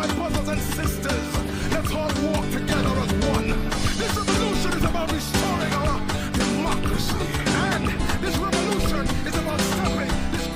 my brothers and sisters. Let's all walk together as one. This revolution is about restoring our democracy. And this revolution is about stopping this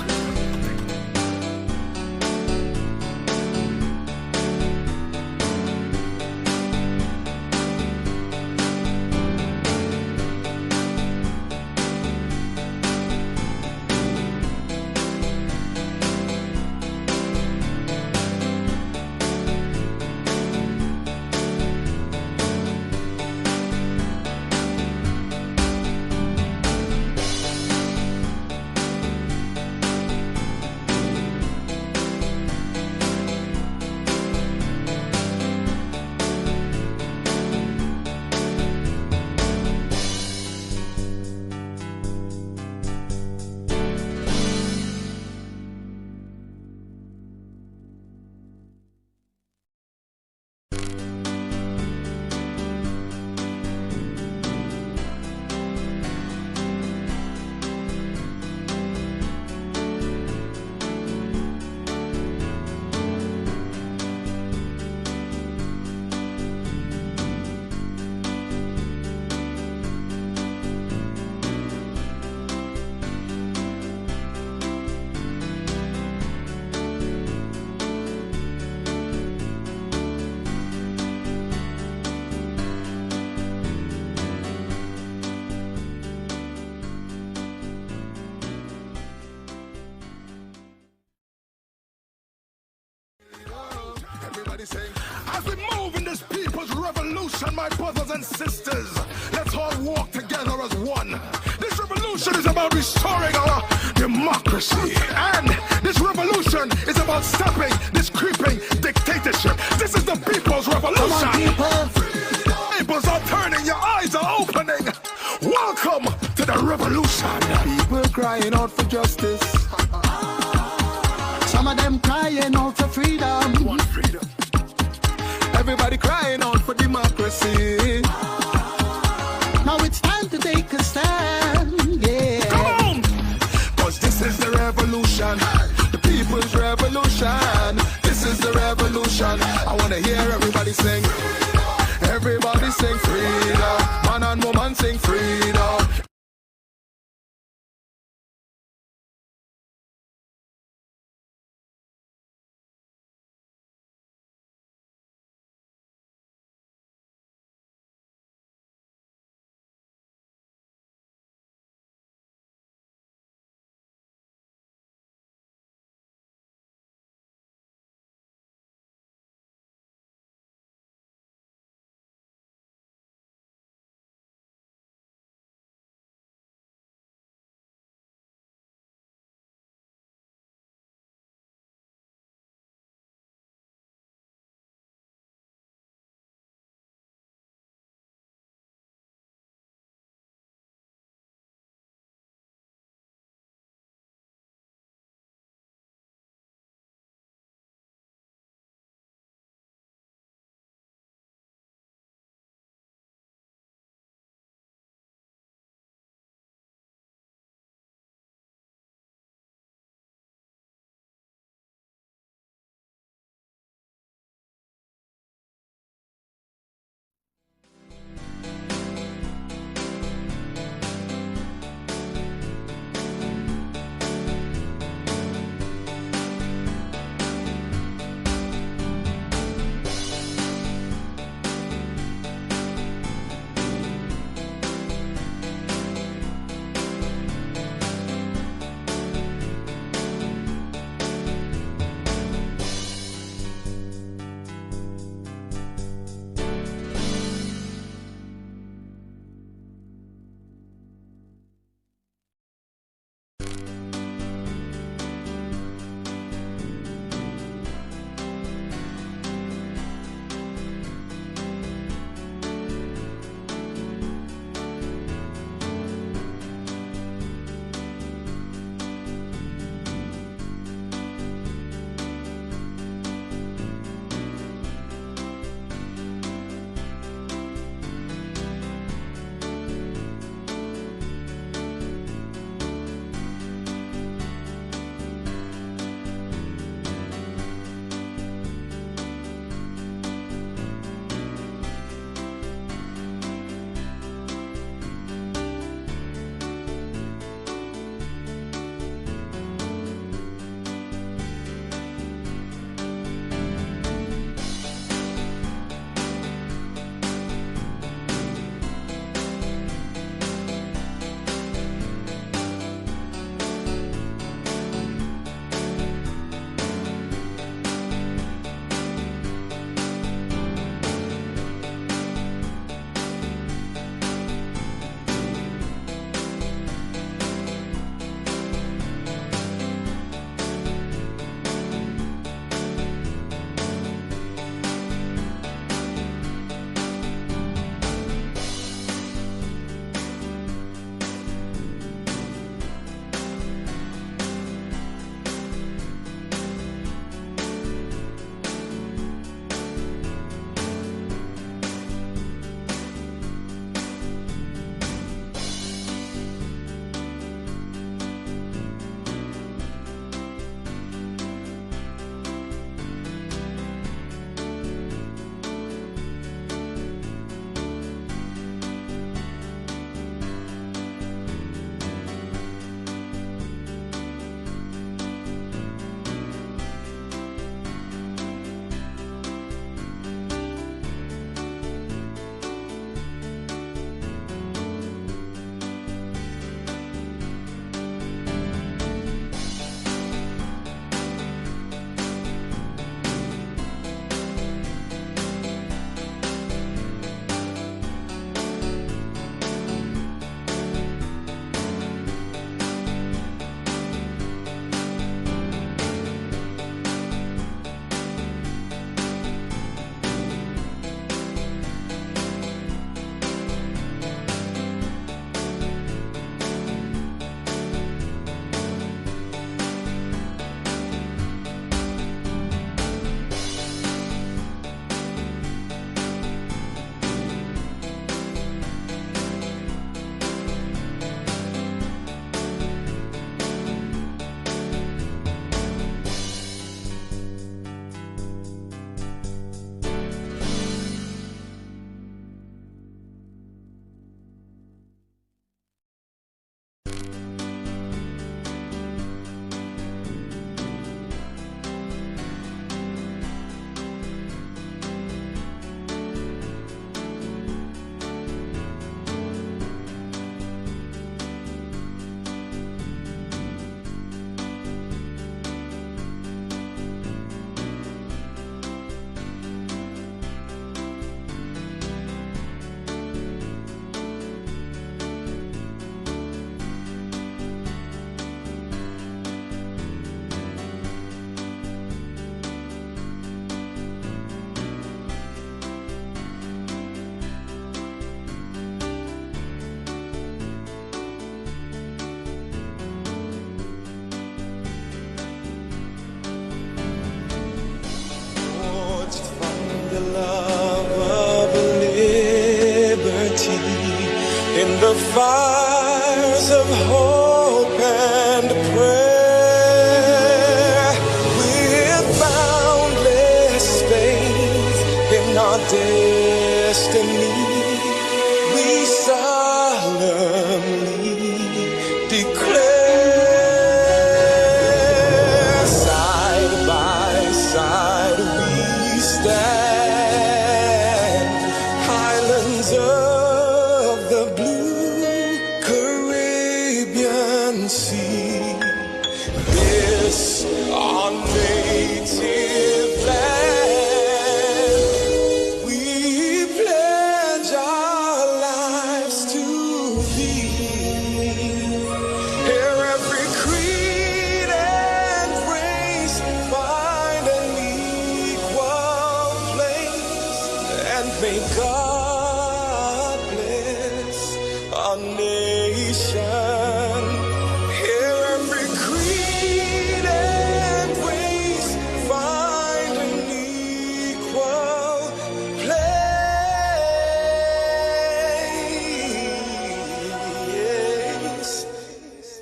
as we move in this people's revolution, my brothers and sisters, let's all walk together as one. This revolution is about restoring our democracy. And this revolution is about stopping this creeping dictatorship. This is the people's revolution. Peoples are turning, your eyes are opening. Welcome to the revolution. People crying out for justice. Some of them crying out for freedom. Want freedom. Everybody crying out for democracy. Now it's time to take a stand, yeah. Come on! Cause this is the revolution, the people's revolution. This is the revolution. I wanna hear everybody sing. Everybody sing freedom. Man and woman sing freedom. the fires of hope and prayer, with boundless faith in our destiny, we solemnly declare, side by side we stand, highlands of the blue Caribbean Sea, this our native land, we pledge our lives to thee. Here every creed and race find an equal place, and may God bless our nation. Here every creed and race find an equal place,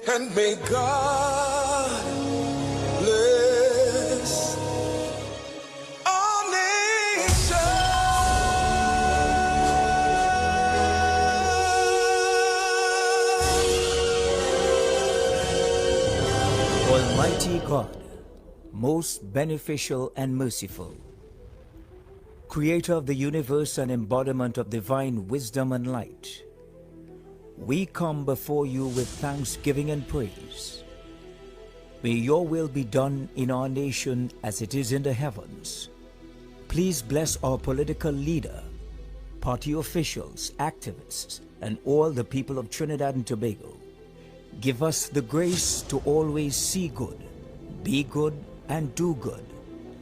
and may God bless our nation. Almighty God, most beneficial and merciful, Creator of the universe and embodiment of divine wisdom and light, we come before you with thanksgiving and praise. May your will be done in our nation as it is in the heavens. Please bless our political leader, party officials, activists, and all the people of Trinidad and Tobago. Give us the grace to always see good, be good, and do good,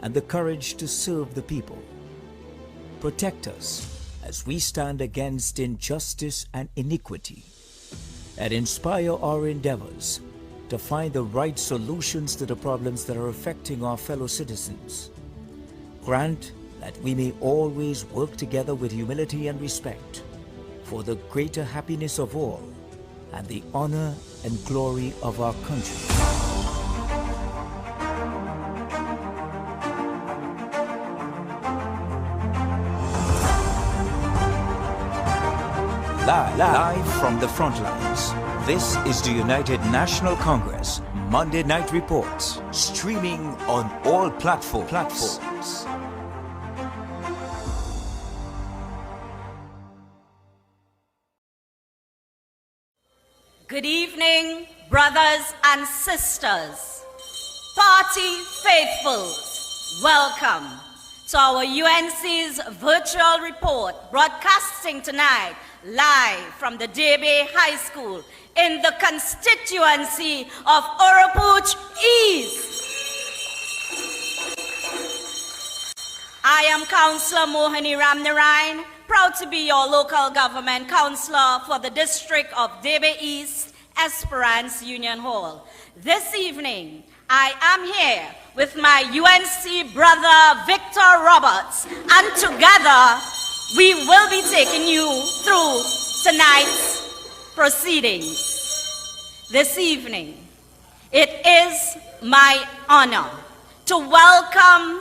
and the courage to serve the people. Protect us as we stand against injustice and iniquity, and inspire our endeavors to find the right solutions to the problems that are affecting our fellow citizens. Grant that we may always work together with humility and respect for the greater happiness of all and the honor and glory of our country. Live from the front lines, this is the United National Congress Monday Night Reports, streaming on all platforms. Good evening, brothers and sisters, party faithfuls. Welcome to our UNC's virtual report, broadcasting tonight live from the DEBE High School in the constituency of Oropouche East. I am Councillor Mohani Ramnarayan, proud to be your local government councillor for the district of DEBE East, Esperance Union Hall. This evening, I am here with my UNC brother Victor Roberts, and together we will be taking you through tonight's proceedings. This evening, it is my honor to welcome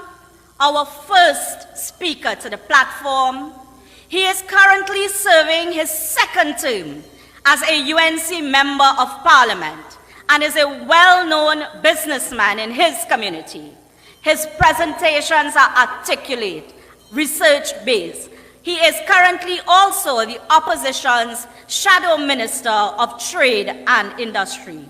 our first speaker to the platform. He is currently serving his second term as a UNC Member of Parliament and is a well-known businessman in his community. His presentations are articulate, research-based. He is currently also the opposition's Shadow Minister of Trade and Industry.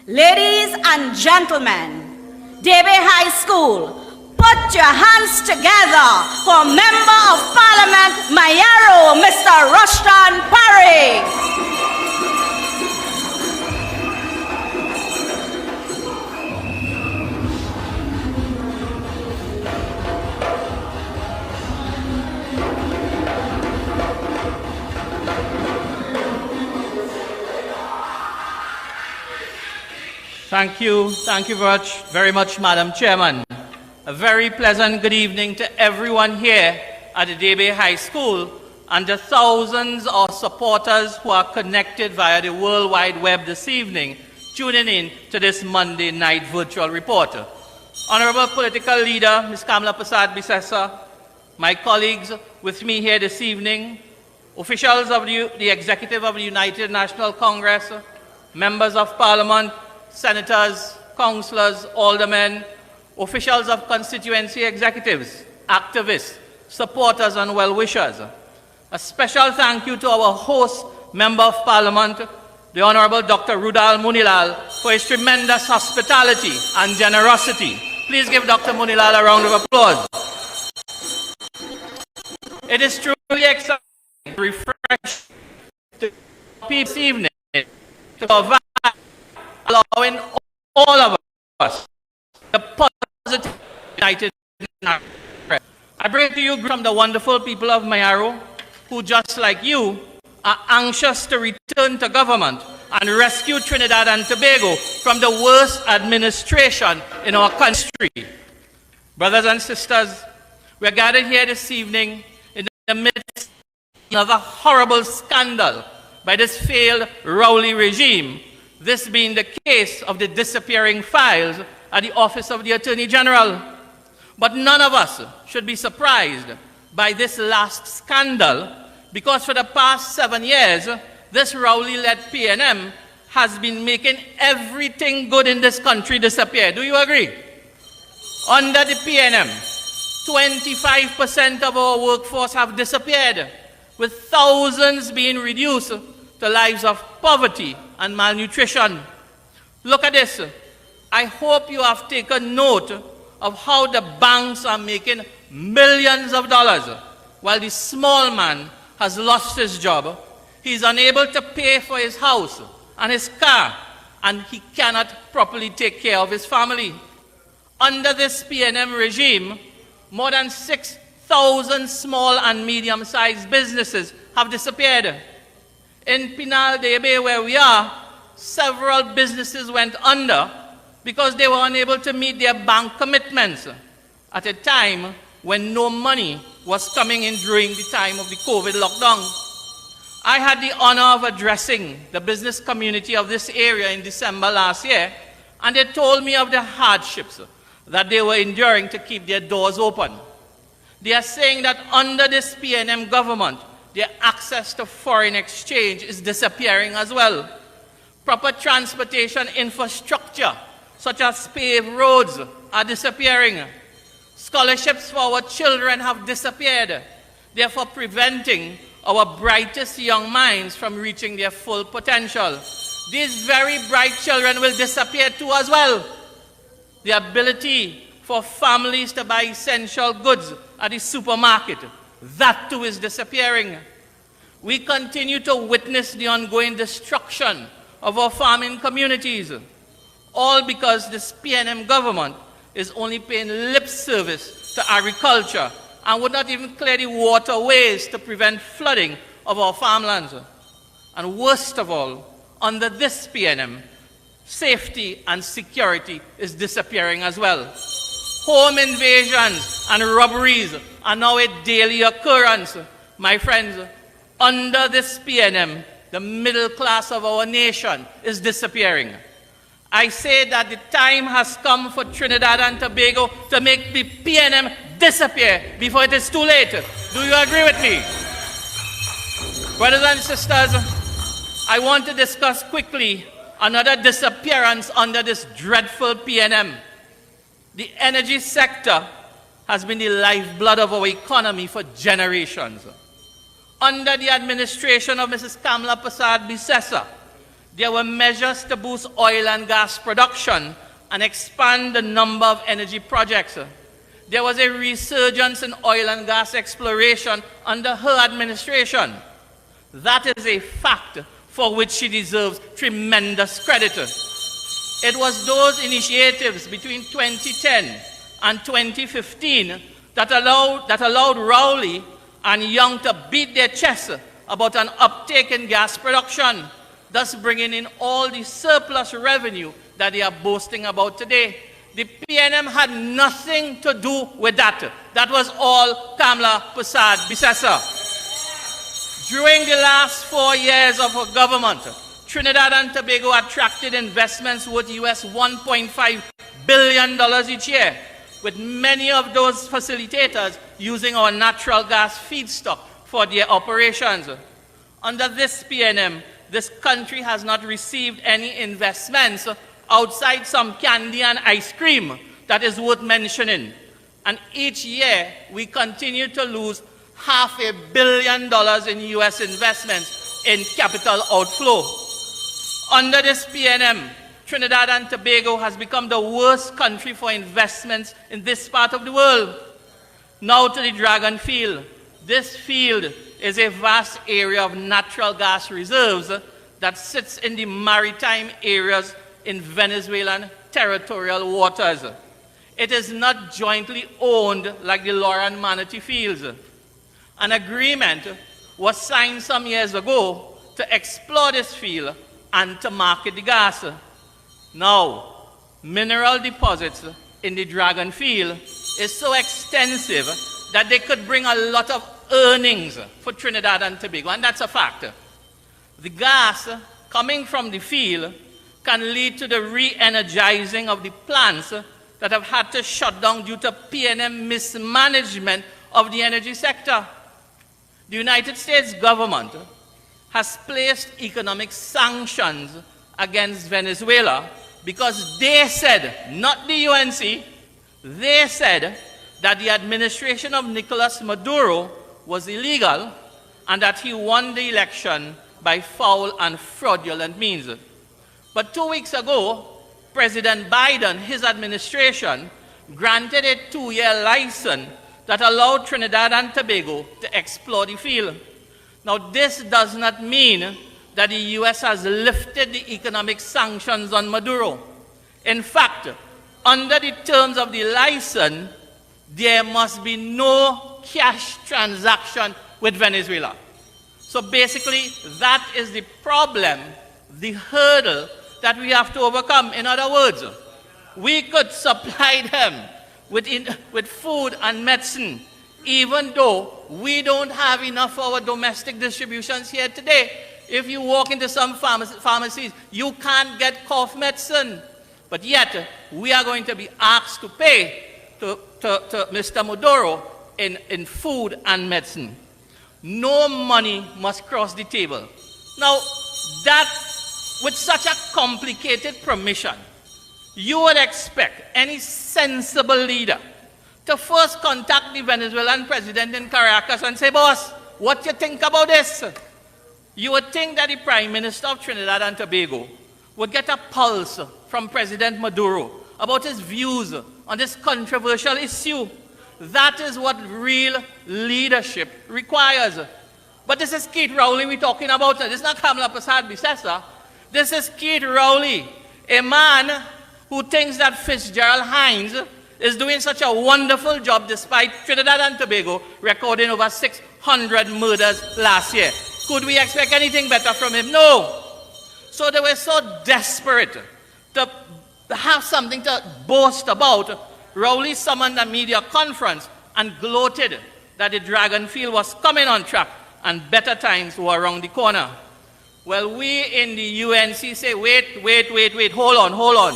Ladies and gentlemen, DEBE High School, put your hands together for Member of Parliament Mayaro, Mr. Rushton Parry. Thank you very much, Madam Chairman. A very pleasant good evening to everyone here at the DEBE High School and the thousands of supporters who are connected via the World Wide Web this evening, tuning in to this Monday night virtual report. Honorable Political Leader, Ms. Kamala Persad-Bissessar, my colleagues with me here this evening, officials of the Executive of the United National Congress, members of Parliament, senators, councillors, aldermen, officials of constituency executives, activists, supporters and well-wishers. A special thank you to our host, Member of Parliament, the Honorable Dr. Rudal Munilal, for his tremendous hospitality and generosity. Please give Dr. Munilal a round of applause. It is truly exciting to refresh the people this evening to provide, allowing all of us the positive United Nations. I bring to you from the wonderful people of Mayaro, who just like you are anxious to return to government and rescue Trinidad and Tobago from the worst administration in our country. Brothers and sisters, we are gathered here this evening in the midst of another horrible scandal by this failed Rowley regime, this being the case of the disappearing files at the Office of the Attorney General. But none of us should be surprised by this last scandal, because for the past 7 years, this Rowley-led PNM has been making everything good in this country disappear. Do you agree? Under the PNM, 25% of our workforce have disappeared, with thousands being reduced to lives of poverty and malnutrition. Look at this. I hope you have taken note of how the banks are making millions of dollars while the small man has lost his job. He's unable to pay for his house and his car, and he cannot properly take care of his family. Under this PNM regime, more than 6,000 small and medium-sized businesses have disappeared. In Pinal DEBE, where we are, several businesses went under because they were unable to meet their bank commitments at a time when no money was coming in during the time of the COVID lockdown. I had the honor of addressing the business community of this area in December last year, and they told me of the hardships that they were enduring to keep their doors open. They are saying that under this PNM government, their access to foreign exchange is disappearing as well. Proper transportation infrastructure, such as paved roads, are disappearing. Scholarships for our children have disappeared, therefore preventing our brightest young minds from reaching their full potential. These very bright children will disappear too as well. The ability for families to buy essential goods at the supermarket, that too is disappearing. We continue to witness the ongoing destruction of our farming communities, all because this PNM government is only paying lip service to agriculture and would not even clear the waterways to prevent flooding of our farmlands. And worst of all, under this PNM, safety and security is disappearing as well. Home invasions and robberies are now a daily occurrence. My friends, under this PNM, the middle class of our nation is disappearing. I say that the time has come for Trinidad and Tobago to make the PNM disappear before it is too late. Do you agree with me? Brothers and sisters, I want to discuss quickly another disappearance under this dreadful PNM. The energy sector has been the lifeblood of our economy for generations. Under the administration of Mrs. Kamala Persad-Bissessar, there were measures to boost oil and gas production and expand the number of energy projects. There was a resurgence in oil and gas exploration under her administration. That is a fact for which she deserves tremendous credit. It was those initiatives between 2010 and 2015 that allowed Rowley and Young to beat their chests about an uptake in gas production, thus bringing in all the surplus revenue that they are boasting about today. The PNM had nothing to do with that. That was all Kamala Persad-Bissessar. During the last 4 years of our government, Trinidad and Tobago attracted investments worth US $1.5 billion each year, with many of those facilitators using our natural gas feedstock for their operations. Under this PNM, this country has not received any investments outside some candy and ice cream that is worth mentioning. And each year, we continue to lose $500 million in US investments in capital outflow. Under this PNM, Trinidad and Tobago has become the worst country for investments in this part of the world. Now to the Dragon Field. This field is a vast area of natural gas reserves that sits in the maritime areas in Venezuelan territorial waters. It is not jointly owned like the Laura and Manatee fields. An agreement was signed some years ago to explore this field and to market the gas. Now, mineral deposits in the Dragon Field is so extensive that they could bring a lot of earnings for Trinidad and Tobago, and that's a fact. The gas coming from the field can lead to the re-energizing of the plants that have had to shut down due to PNM mismanagement of the energy sector. The United States government has placed economic sanctions against Venezuela because they said, not the UNC, they said that the administration of Nicolas Maduro was illegal and that he won the election by foul and fraudulent means. But 2 weeks ago, President Biden, his administration, granted a 2-year license that allowed Trinidad and Tobago to explore the field. Now, this does not mean that the U.S. has lifted the economic sanctions on Maduro. In fact, under the terms of the license, there must be no cash transaction with Venezuela. So basically, that is the problem, the hurdle that we have to overcome. In other words, we could supply them with food and medicine, even though we don't have enough for our domestic distributions here today. If you walk into some pharmacies, you can't get cough medicine. But yet, we are going to be asked to pay to Mr. Maduro in food and medicine. No money must cross the table. Now, that, with such a complicated permission, you would expect any sensible leader to first contact the Venezuelan president in Caracas and say, boss, what do you think about this? You would think that the Prime Minister of Trinidad and Tobago would get a pulse from President Maduro about his views on this controversial issue. That is what real leadership requires. But this is Keith Rowley we're talking about. This is not Kamala Prasad Bisesa. This is Keith Rowley, a man who thinks that Fitzgerald Hines is doing such a wonderful job despite Trinidad and Tobago recording over 600 murders last year. Could we expect anything better from him? No. So they were so desperate to have something to boast about. Rowley summoned a media conference and gloated that the Dragon Field was coming on track and better times were around the corner. Well, we in the UNC say, wait, hold on.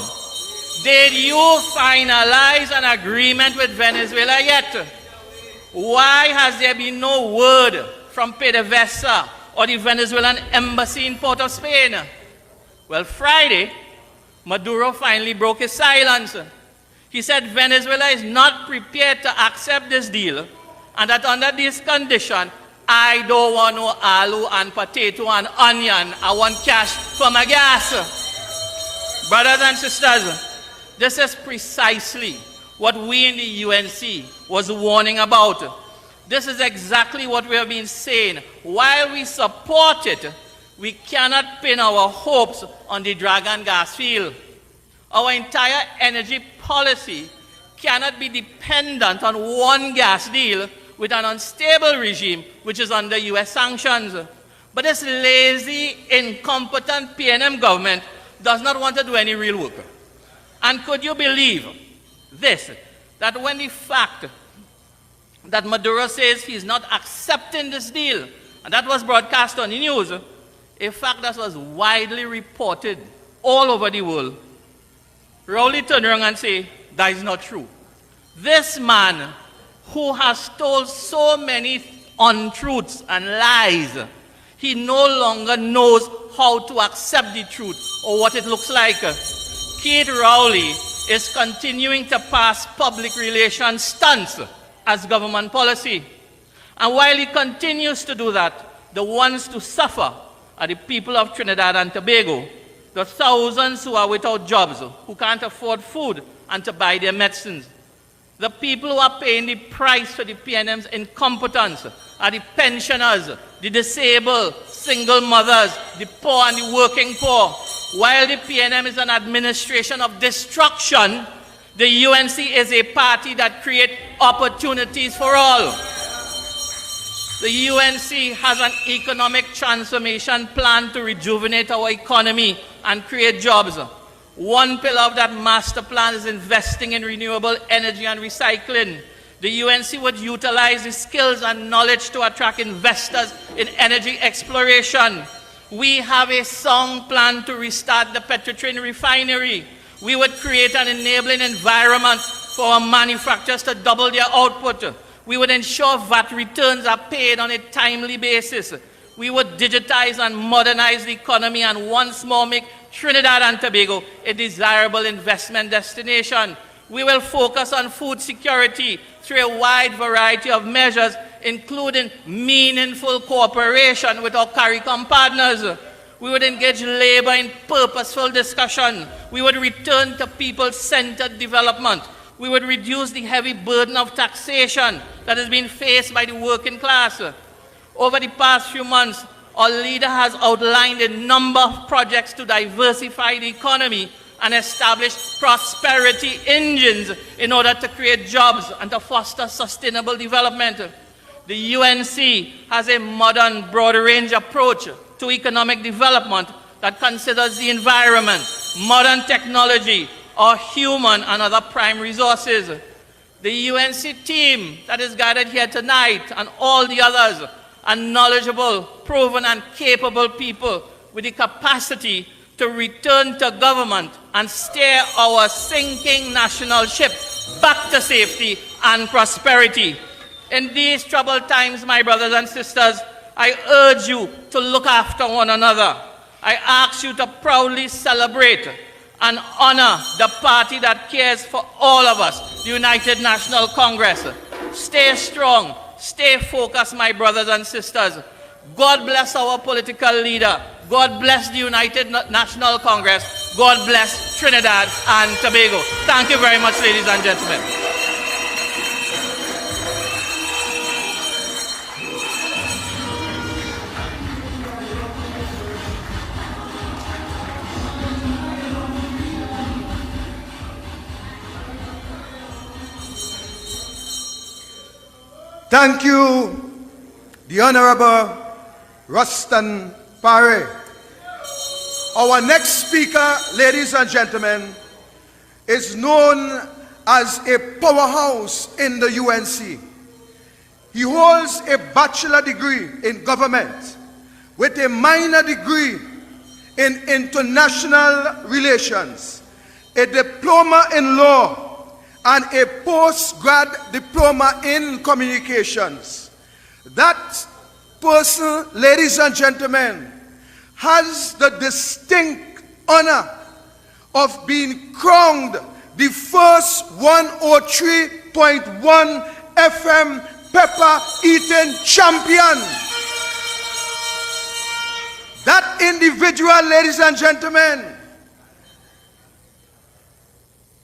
Did you finalize an agreement with Venezuela yet? Why has there been no word from PDVSA or the Venezuelan embassy in Port of Spain? Well, Friday, Maduro finally broke his silence. He said Venezuela is not prepared to accept this deal and that under this condition, I don't want no aloo and potato and onion. I want cash for my gas. Brothers and sisters, this is precisely what we in the UNC was warning about. This is exactly what we have been saying. While we support it, we cannot pin our hopes on the Dragon gas field. Our entire energy policy cannot be dependent on one gas deal with an unstable regime which is under US sanctions. But this lazy, incompetent PNM government does not want to do any real work. And could you believe this, that when the fact that Maduro says he's not accepting this deal and that was broadcast on the news, a fact that was widely reported all over the world, Rowley turned around and say, that is not true. This man who has told so many untruths and lies, he no longer knows how to accept the truth or what it looks like. Keith Rowley is continuing to pass public relations stunts as government policy. And while he continues to do that, the ones to suffer are the people of Trinidad and Tobago, the thousands who are without jobs, who can't afford food and to buy their medicines. The people who are paying the price for the PNM's incompetence are the pensioners, the disabled, single mothers, the poor and the working poor. While the PNM is an administration of destruction, the UNC is a party that creates opportunities for all. The UNC has an economic transformation plan to rejuvenate our economy and create jobs. One pillar of that master plan is investing in renewable energy and recycling. The UNC would utilize the skills and knowledge to attract investors in energy exploration. We have a sound plan to restart the Petrotrin refinery. We would create an enabling environment for our manufacturers to double their output. We would ensure VAT returns are paid on a timely basis. We would digitize and modernize the economy and once more make Trinidad and Tobago a desirable investment destination. We will focus on food security through a wide variety of measures, including meaningful cooperation with our CARICOM partners. We would engage labor in purposeful discussion. We would return to people-centered development. We would reduce the heavy burden of taxation that has been faced by the working class. Over the past few months, our leader has outlined a number of projects to diversify the economy and establish prosperity engines in order to create jobs and to foster sustainable development. The UNC has a modern, broad-range approach to economic development that considers the environment, modern technology, our human and other prime resources. The UNC team that is gathered here tonight and all the others are knowledgeable, proven and capable people with the capacity to return to government and steer our sinking national ship back to safety and prosperity. In these troubled times, my brothers and sisters, I urge you to look after one another. I ask you to proudly celebrate and honor the party that cares for all of us, the United National Congress. Stay strong, stay focused, my brothers and sisters. God bless our political leader. God bless the United National Congress. God bless Trinidad and Tobago. Thank you very much, ladies and gentlemen. Thank you, the Honorable Ruston Pare. Our next speaker, ladies and gentlemen, is known as a powerhouse in the UNC. He holds a bachelor degree in government with a minor degree in international relations, a diploma in law, and a post-grad diploma in communications. That person, ladies and gentlemen, has the distinct honor of being crowned the first 103.1 FM pepper-eating champion. That individual, ladies and gentlemen,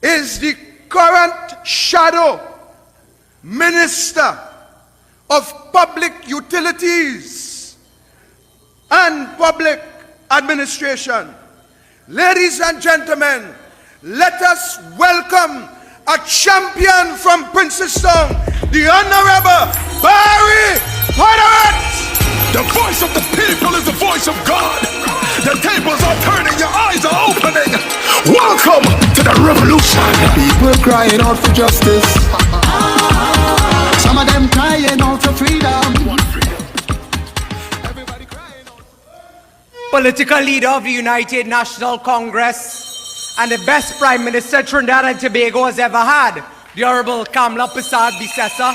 is the current shadow minister of public utilities and public administration. Ladies and gentlemen, let us welcome a champion from Princeton, the Honorable Barry Potteret. The voice of the people is the voice of God. The tables are turning, your eyes are opening. Welcome to the revolution. People crying out for justice. Some of them crying out for freedom. political leader of the United National Congress, and the best Prime Minister Trinidad and Tobago has ever had, the Honorable Kamla Persad-Bissessar.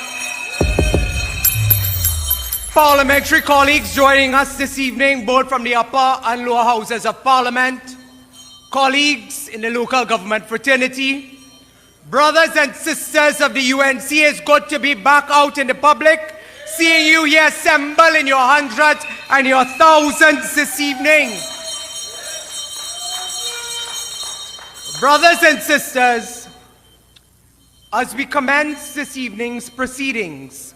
Parliamentary colleagues joining us this evening, both from the upper and lower houses of Parliament, colleagues in the local government fraternity, brothers and sisters of the UNC, it's good to be back out in the public, seeing you here assemble in your hundreds and your thousands this evening. Brothers and sisters, as we commence this evening's proceedings,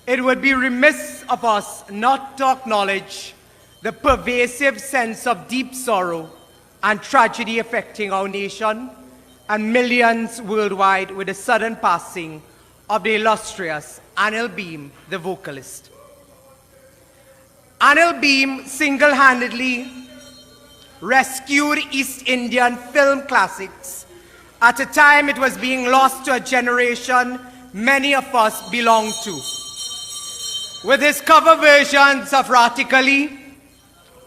it would be remiss of us not to acknowledge the pervasive sense of deep sorrow and tragedy affecting our nation and millions worldwide with the sudden passing of the illustrious Anil Beam, the vocalist. Anil Beam single-handedly rescued East Indian film classics at a time it was being lost to a generation many of us belong to. With his cover versions of Raat Kali,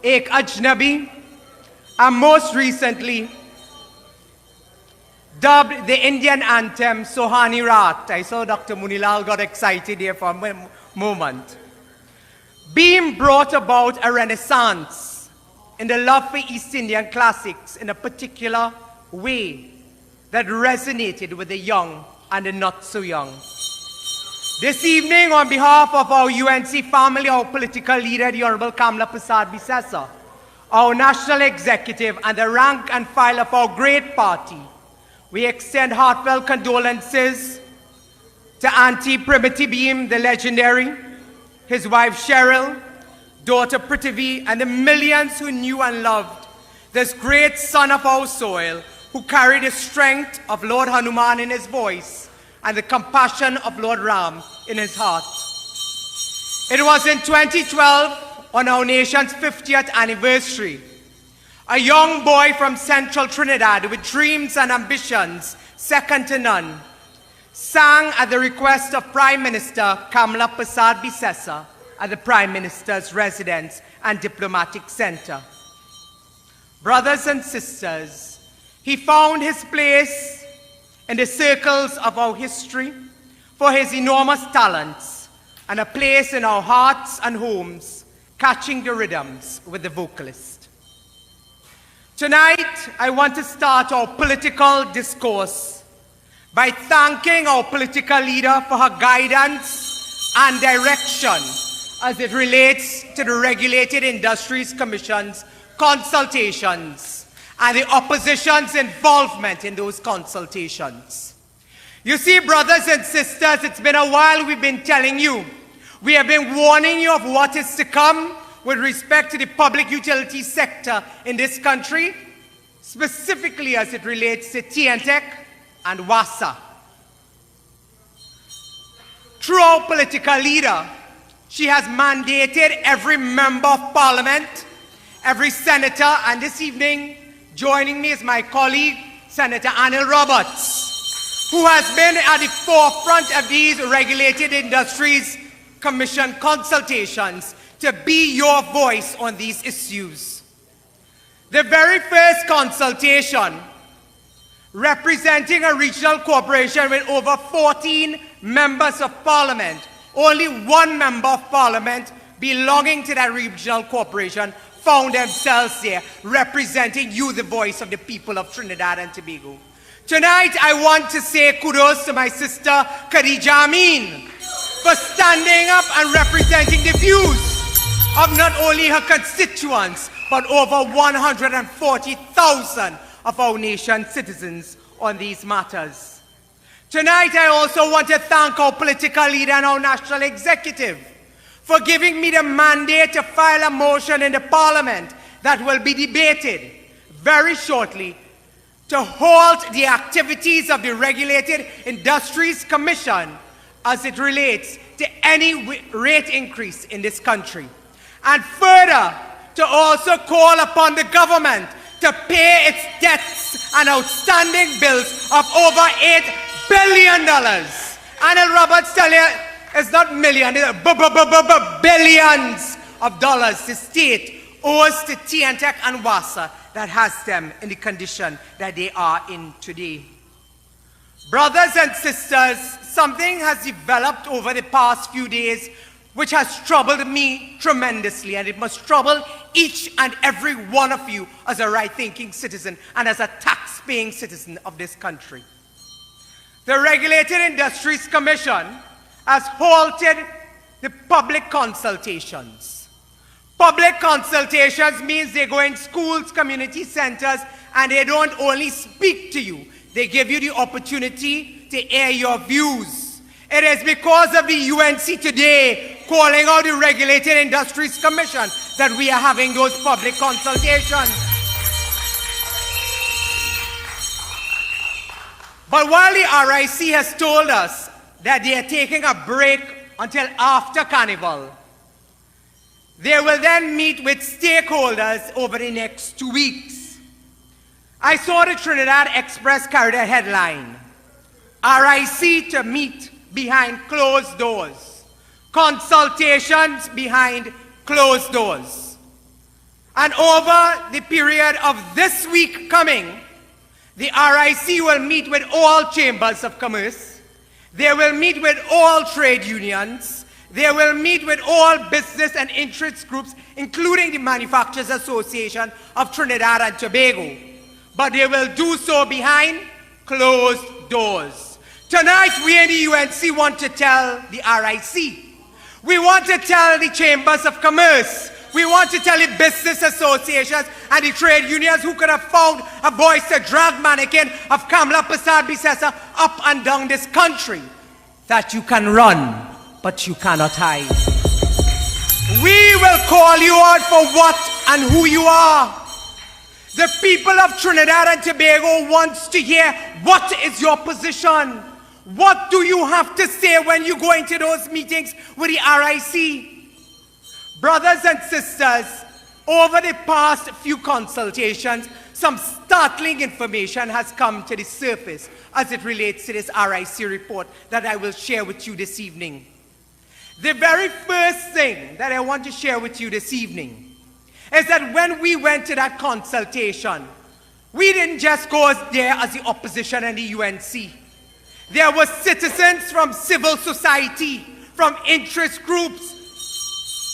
Ek Ajnabi, and most recently, dubbed the Indian anthem Sohani Raat. I saw Dr. Munilal got excited here for a moment. Beam brought about a renaissance in the love for East Indian classics in a particular way that resonated with the young and the not so young. This evening, on behalf of our UNC family, our political leader, the Honorable Kamla Persad-Bissessar, our national executive, and the rank and file of our great party, we extend heartfelt condolences to Auntie Primity Beam, the legendary, his wife Cheryl, daughter Prithvi, and the millions who knew and loved this great son of our soil, who carried the strength of Lord Hanuman in his voice and the compassion of Lord Ram in his heart. It was in 2012, on our nation's 50th anniversary, a young boy from central Trinidad with dreams and ambitions second to none, sang at the request of Prime Minister Kamla Persad-Bissessar at the Prime Minister's residence and diplomatic center. Brothers and sisters, he found his place in the circles of our history for his enormous talents and a place in our hearts and homes, catching the rhythms with the vocalist. Tonight, I want to start our political discourse by thanking our political leader for her guidance and direction as it relates to the Regulated Industries Commission's consultations and the opposition's involvement in those consultations. You see, brothers and sisters, it's been a while we've been telling you. We have been warning you of what is to come with respect to the public utility sector in this country, specifically as it relates to TNTEC and WASA. Through our political leader, she has mandated every member of parliament, every senator, and this evening, joining me is my colleague, Senator Anil Roberts, who has been at the forefront of these Regulated Industries Commission consultations to be your voice on these issues. The very first consultation, representing a regional corporation with over 14 members of parliament, only one member of parliament belonging to that regional corporation found themselves there, representing you, the voice of the people of Trinidad and Tobago. Tonight, I want to say kudos to my sister, Khadija Amin, for standing up and representing the views of not only her constituents, but over 140,000 of our nation's citizens on these matters. Tonight, I also want to thank our political leader and our national executive for giving me the mandate to file a motion in the Parliament that will be debated very shortly to halt the activities of the Regulated Industries Commission as it relates to any rate increase in this country. And further, to also call upon the government to pay its debts and outstanding bills of over $8 billion. Anil Roberts tell you, it's not million, it's billions of dollars the state owes to TNTech and WASA that has them in the condition that they are in today. Brothers and sisters, something has developed over the past few days which has troubled me tremendously, and it must trouble each and every one of you as a right-thinking citizen and as a tax-paying citizen of this country. The Regulated Industries Commission has halted the public consultations. Public consultations means they go in schools, community centers, and they don't only speak to you, they give you the opportunity to air your views. It is because of the UNC today calling out the Regulated Industries Commission that we are having those public consultations. But while the RIC has told us that they are taking a break until after Carnival, they will then meet with stakeholders over the next 2 weeks. I saw the Trinidad Express carry a headline, RIC to meet behind closed doors. Consultations behind closed doors. And over the period of this week coming, the RIC will meet with all chambers of commerce. They will meet with all trade unions. They will meet with all business and interest groups, including the Manufacturers Association of Trinidad and Tobago. But they will do so behind closed doors. Tonight, we in the UNC want to tell the RIC. We want to tell the chambers of commerce. We want to tell the business associations and the trade unions who could have found a voice to drag mannequin of Kamala Persad-Bissessar up and down this country that you can run, but you cannot hide. We will call you out for what and who you are. The people of Trinidad and Tobago wants to hear what is your position. What do you have to say when you go into those meetings with the RIC? Brothers and sisters, over the past few consultations, some startling information has come to the surface as it relates to this RIC report that I will share with you this evening. The very first thing that I want to share with you this evening is that when we went to that consultation, we didn't just go there as the opposition and the UNC. There were citizens from civil society, from interest groups.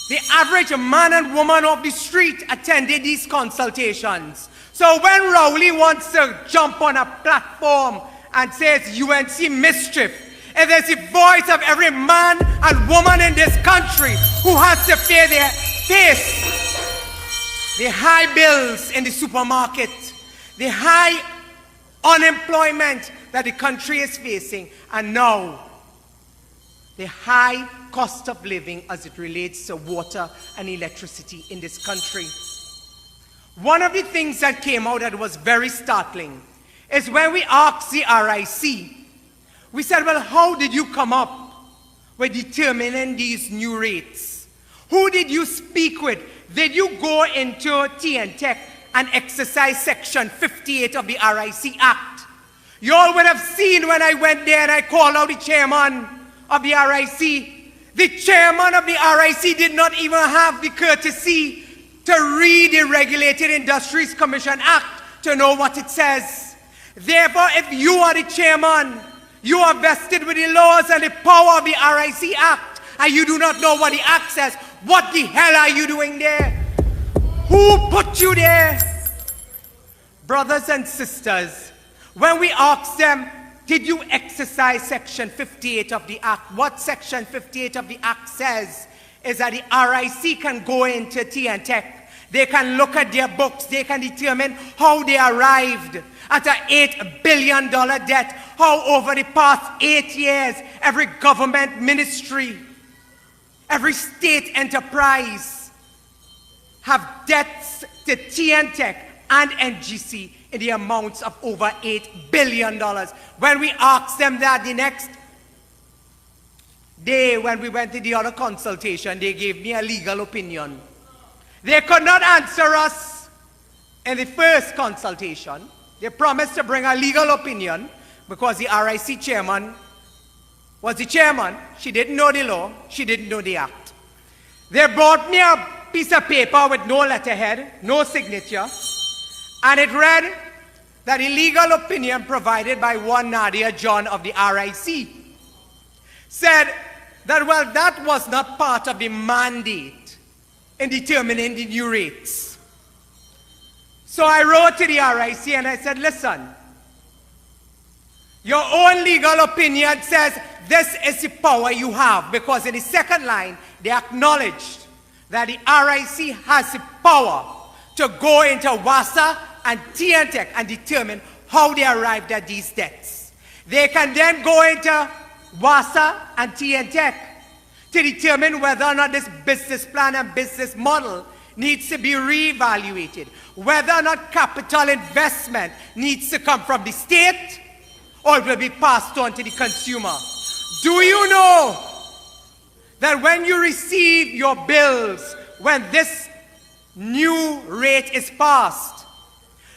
The average man and woman of the street attended these consultations. So when Rowley wants to jump on a platform and says UNC mischief, it is the voice of every man and woman in this country who has to face the high bills in the supermarket, the high unemployment that the country is facing, and now the high cost of living as it relates to water and electricity in this country. One of the things that came out that was very startling is when we asked the RIC, we said, well, how did you come up with determining these new rates? Who did you speak with? Did you go into TNTech and exercise Section 58 of the RIC Act? You all would have seen when I went there and I called out the chairman of the RIC. The chairman of the RIC did not even have the courtesy to read the Regulated Industries Commission Act to know what it says. Therefore, if you are the chairman, you are vested with the laws and the power of the RIC Act, and you do not know what the Act says. What the hell are you doing there? Who put you there? Brothers and sisters, when we asked them, did you exercise Section 58 of the Act? What Section 58 of the Act says is that the RIC can go into TNTech. They can look at their books. They can determine how they arrived at an $8 billion debt, how over the past 8 years, every government ministry, every state enterprise have debts to TNTech and NGC in the amounts of over $8 billion. When we asked them that the next day when we went to the other consultation, they gave me a legal opinion. They could not answer us in the first consultation. They promised to bring a legal opinion because the RIC chairman was the chairman. She didn't know the law. She didn't know the act. They brought me a piece of paper with no letterhead, no signature, and it read that illegal opinion provided by one Nadia John of the RIC said that, well, that was not part of the mandate in determining the new rates. So I wrote to the RIC and I said, listen, your own legal opinion says this is the power you have, because in the second line, they acknowledged that the RIC has the power to go into WASA and TNTEC and determine how they arrived at these debts. They can then go into WASA and TNTEC to determine whether or not this business plan and business model needs to be reevaluated, whether or not capital investment needs to come from the state or it will be passed on to the consumer. Do you know that when you receive your bills, when this new rate is passed,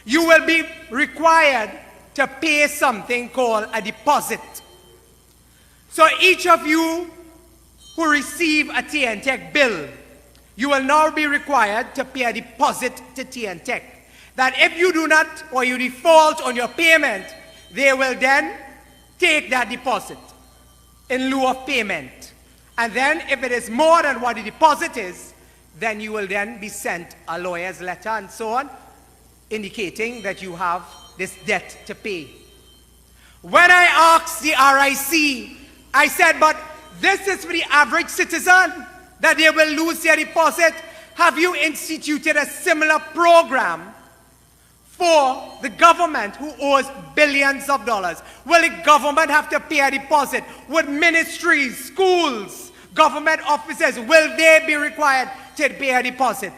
you will be required to pay something called a deposit? So each of you who receive a TNTEC bill, you will now be required to pay a deposit to TNTEC. That if you do not, or you default on your payment, they will then take that deposit in lieu of payment. And then if it is more than what the deposit is, then you will then be sent a lawyer's letter and so on, indicating that you have this debt to pay. When I asked the RIC, I said, but this is for the average citizen, that they will lose their deposit. Have you instituted a similar program for the government who owes billions of dollars? Will the government have to pay a deposit? Would ministries, schools, government offices, will they be required to pay a deposit?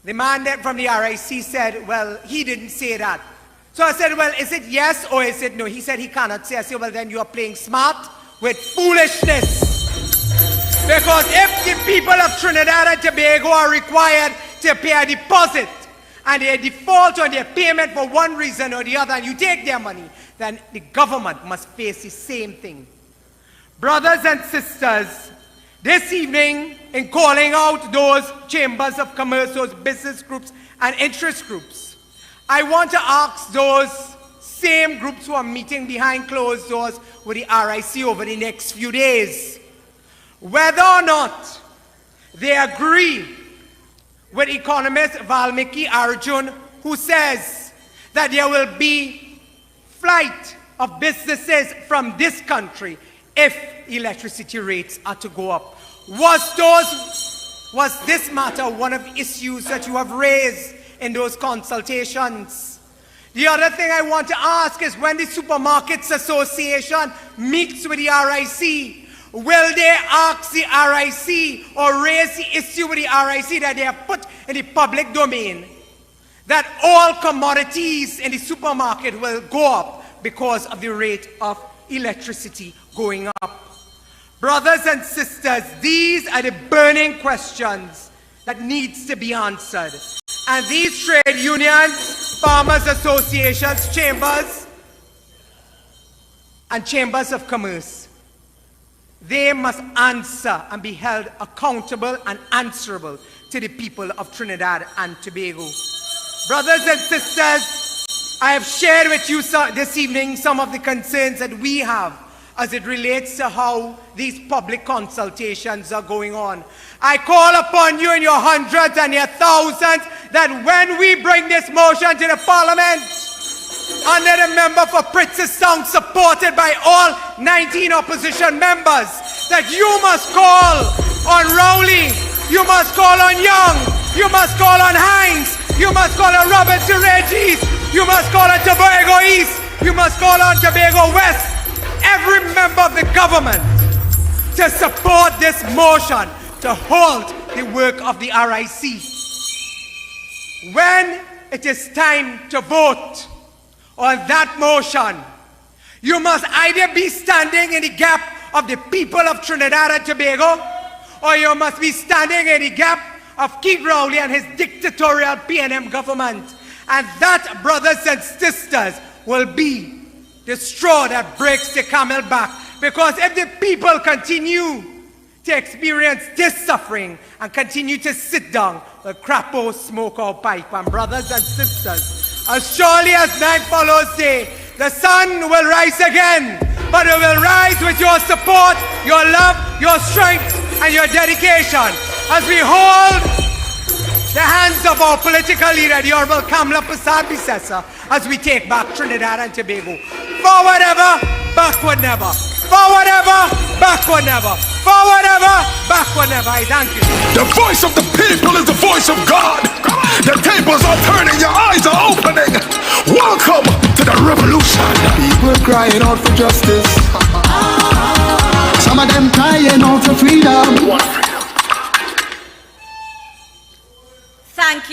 The man from the RIC said, well, he didn't say that. So I said, well, is it yes or is it no? He said he cannot say. I said, well, then you are playing smart with foolishness. Because if the people of Trinidad and Tobago are required to pay a deposit and they default on their payment for one reason or the other and you take their money, then the government must face the same thing. Brothers and sisters, this evening, in calling out those chambers of commerce, those business groups and interest groups, I want to ask those same groups who are meeting behind closed doors with the RIC over the next few days, whether or not they agree with economist Valmiki Arjun, who says that there will be flight of businesses from this country if electricity rates are to go up. Was this matter one of the issues that you have raised in those consultations? The other thing I want to ask is, when the Supermarkets Association meets with the RIC, will they ask the RIC or raise the issue with the RIC that they have put in the public domain, that all commodities in the supermarket will go up because of the rate of electricity going up? Brothers and sisters, these are the burning questions that needs to be answered. And these trade unions, farmers associations, chambers, and chambers of commerce, they must answer and be held accountable and answerable to the people of Trinidad and Tobago. Brothers and sisters, I have shared with you this evening some of the concerns that we have as it relates to how these public consultations are going on. I call upon you in your hundreds and your thousands that when we bring this motion to the Parliament, under the member for Princetown, supported by all 19 opposition members, that you must call on Rowley, you must call on Young, you must call on Hines, you must call on Robinson Regis, you must call on Tobago East, you must call on Tobago West, every member of the government to support this motion to halt the work of the RIC. When it is time to vote on that motion, you must either be standing in the gap of the people of Trinidad and Tobago, or you must be standing in the gap of Keith Rowley and his dictatorial PNM government. And that, brothers and sisters, will be the straw that breaks the camel back. Because if the people continue to experience this suffering and continue to sit down with crapo, smoke or pipe. And brothers and sisters, as surely as night follows day, the sun will rise again, but it will rise with your support, your love, your strength, and your dedication as we hold the hands of our political leader, the Honorable Kamla Persad-Bissessar, as we take back Trinidad and Tobago. Forward ever, backward never. Forward ever, backward never. Forward ever, backward never. I thank you. The voice of the people is the voice of God. The tables are turning, your eyes are opening. Welcome to the revolution. People crying out for justice. Some of them crying out for freedom. Thank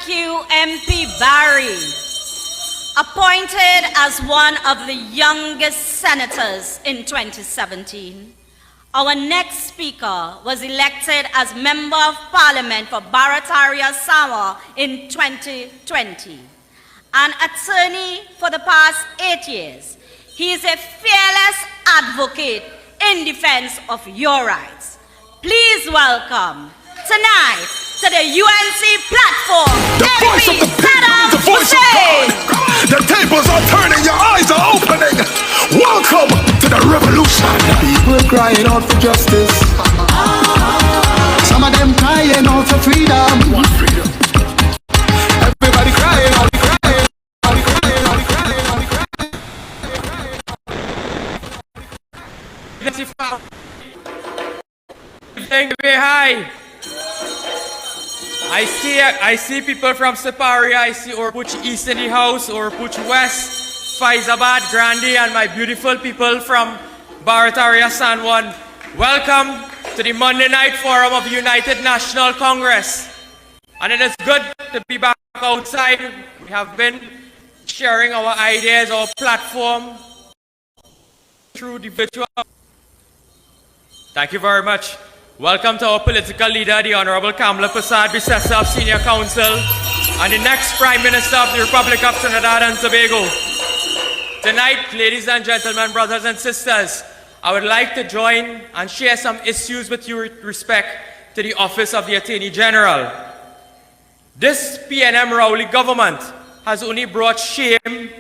you, MP Barry. Appointed as one of the youngest senators in 2017, our next speaker was elected as Member of Parliament for Barataria Samoa in 2020. An attorney for the past 8 years, he is a fearless advocate in defense of your rights. Please welcome tonight to the UNC platform, The voice of the people is the voice of God. The tables are turning, your eyes are opening. Welcome to the revolution. People crying out for justice. Some of them crying out for freedom. Everybody crying out, crying, crying, crying, crying. Very high. I see people from Separia, I see Orpuch East in the house, Orpuch West, Faizabad, Grande, and my beautiful people from Barataria San Juan. Welcome to the Monday night forum of United National Congress. And it is good to be back outside. We have been sharing our ideas, our platform through the virtual. Thank you very much. Welcome to our political leader, the Honorable Kamla Persad-Bissessar of Senior Council, and the next Prime Minister of the Republic of Trinidad and Tobago. Tonight, ladies and gentlemen, brothers and sisters, I would like to join and share some issues with you with respect to the office of the Attorney General. This PNM Rowley government has only brought shame,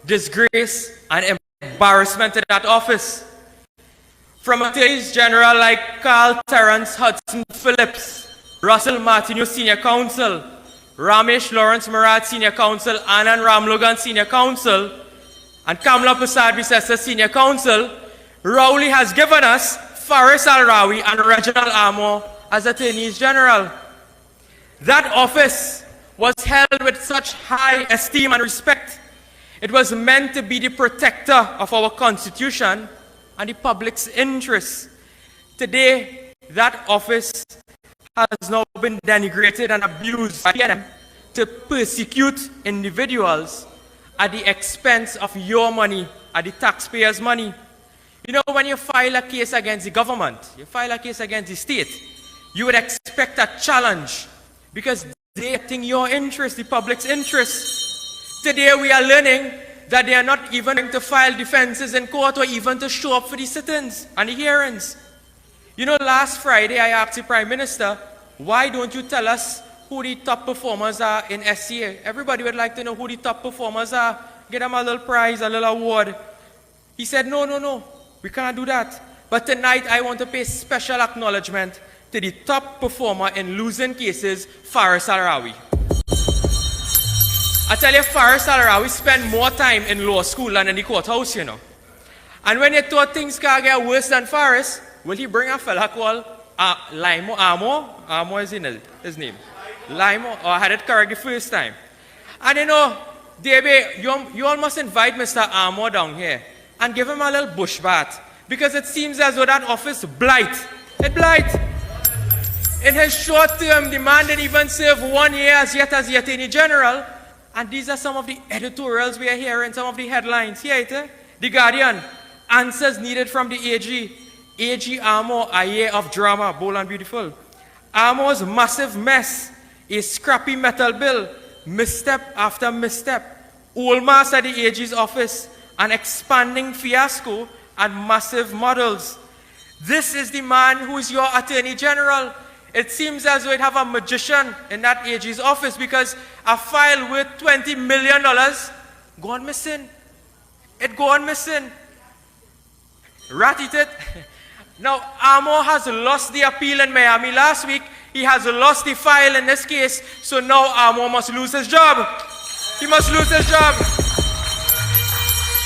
disgrace, and embarrassment to that office. From attorneys general like Carl Terrence Hudson Phillips, Russell Martineau Senior Counsel, Ramesh Lawrence Murad Senior Counsel, Anand Ramlogan Senior Counsel, and Kamla Persad-Bissessar Senior Counsel, Rowley has given us Faris Al-Rawi and Reginald Armour as attorneys general. That office was held with such high esteem and respect. It was meant to be the protector of our Constitution and the public's interests. Today, that office has now been denigrated and abused by PNM to persecute individuals at the expense of your money, at the taxpayers' money. You know, when you file a case against the government, you file a case against the state, you would expect a challenge because they are acting your interest, the public's interest. Today, we are learning that they are not even going to file defenses in court or even to show up for the sit-ins and the hearings. You know, last Friday I asked the Prime Minister, why don't you tell us who the top performers are in SCA? Everybody would like to know who the top performers are. Get them a little prize, a little award. He said, no, we can't do that. But tonight I want to pay special acknowledgement to the top performer in losing cases, Faris Al-Rawi. I tell you, Faris Al-Rawi spent more time in law school than in the courthouse, you know. And when you thought things can't get worse than Faris, will he bring a fella called Limo Armour? Armour is his name. Limo, or I had it correct the first time. And you know, DEBE, you all must invite Mr. Armour down here and give him a little bush bath. Because it seems as though that office blight. It blight. In his short term, the man didn't even serve 1 year as yet as the Attorney General. And these are some of the editorials we are hearing, some of the headlines. Here it is. The Guardian, answers needed from the AG. AG Armour, a year of drama, bold and beautiful. Armour's massive mess, a scrappy metal bill, misstep after misstep. Old mass at the AG's office, an expanding fiasco, and massive models. This is the man who is your Attorney General. It seems as though it have a magician in that AG's office because a file worth $20 million gone missing. It gone missing. Rat it. Now, Amo has lost the appeal in Miami last week. He has lost the file in this case. So now Amo must lose his job. He must lose his job.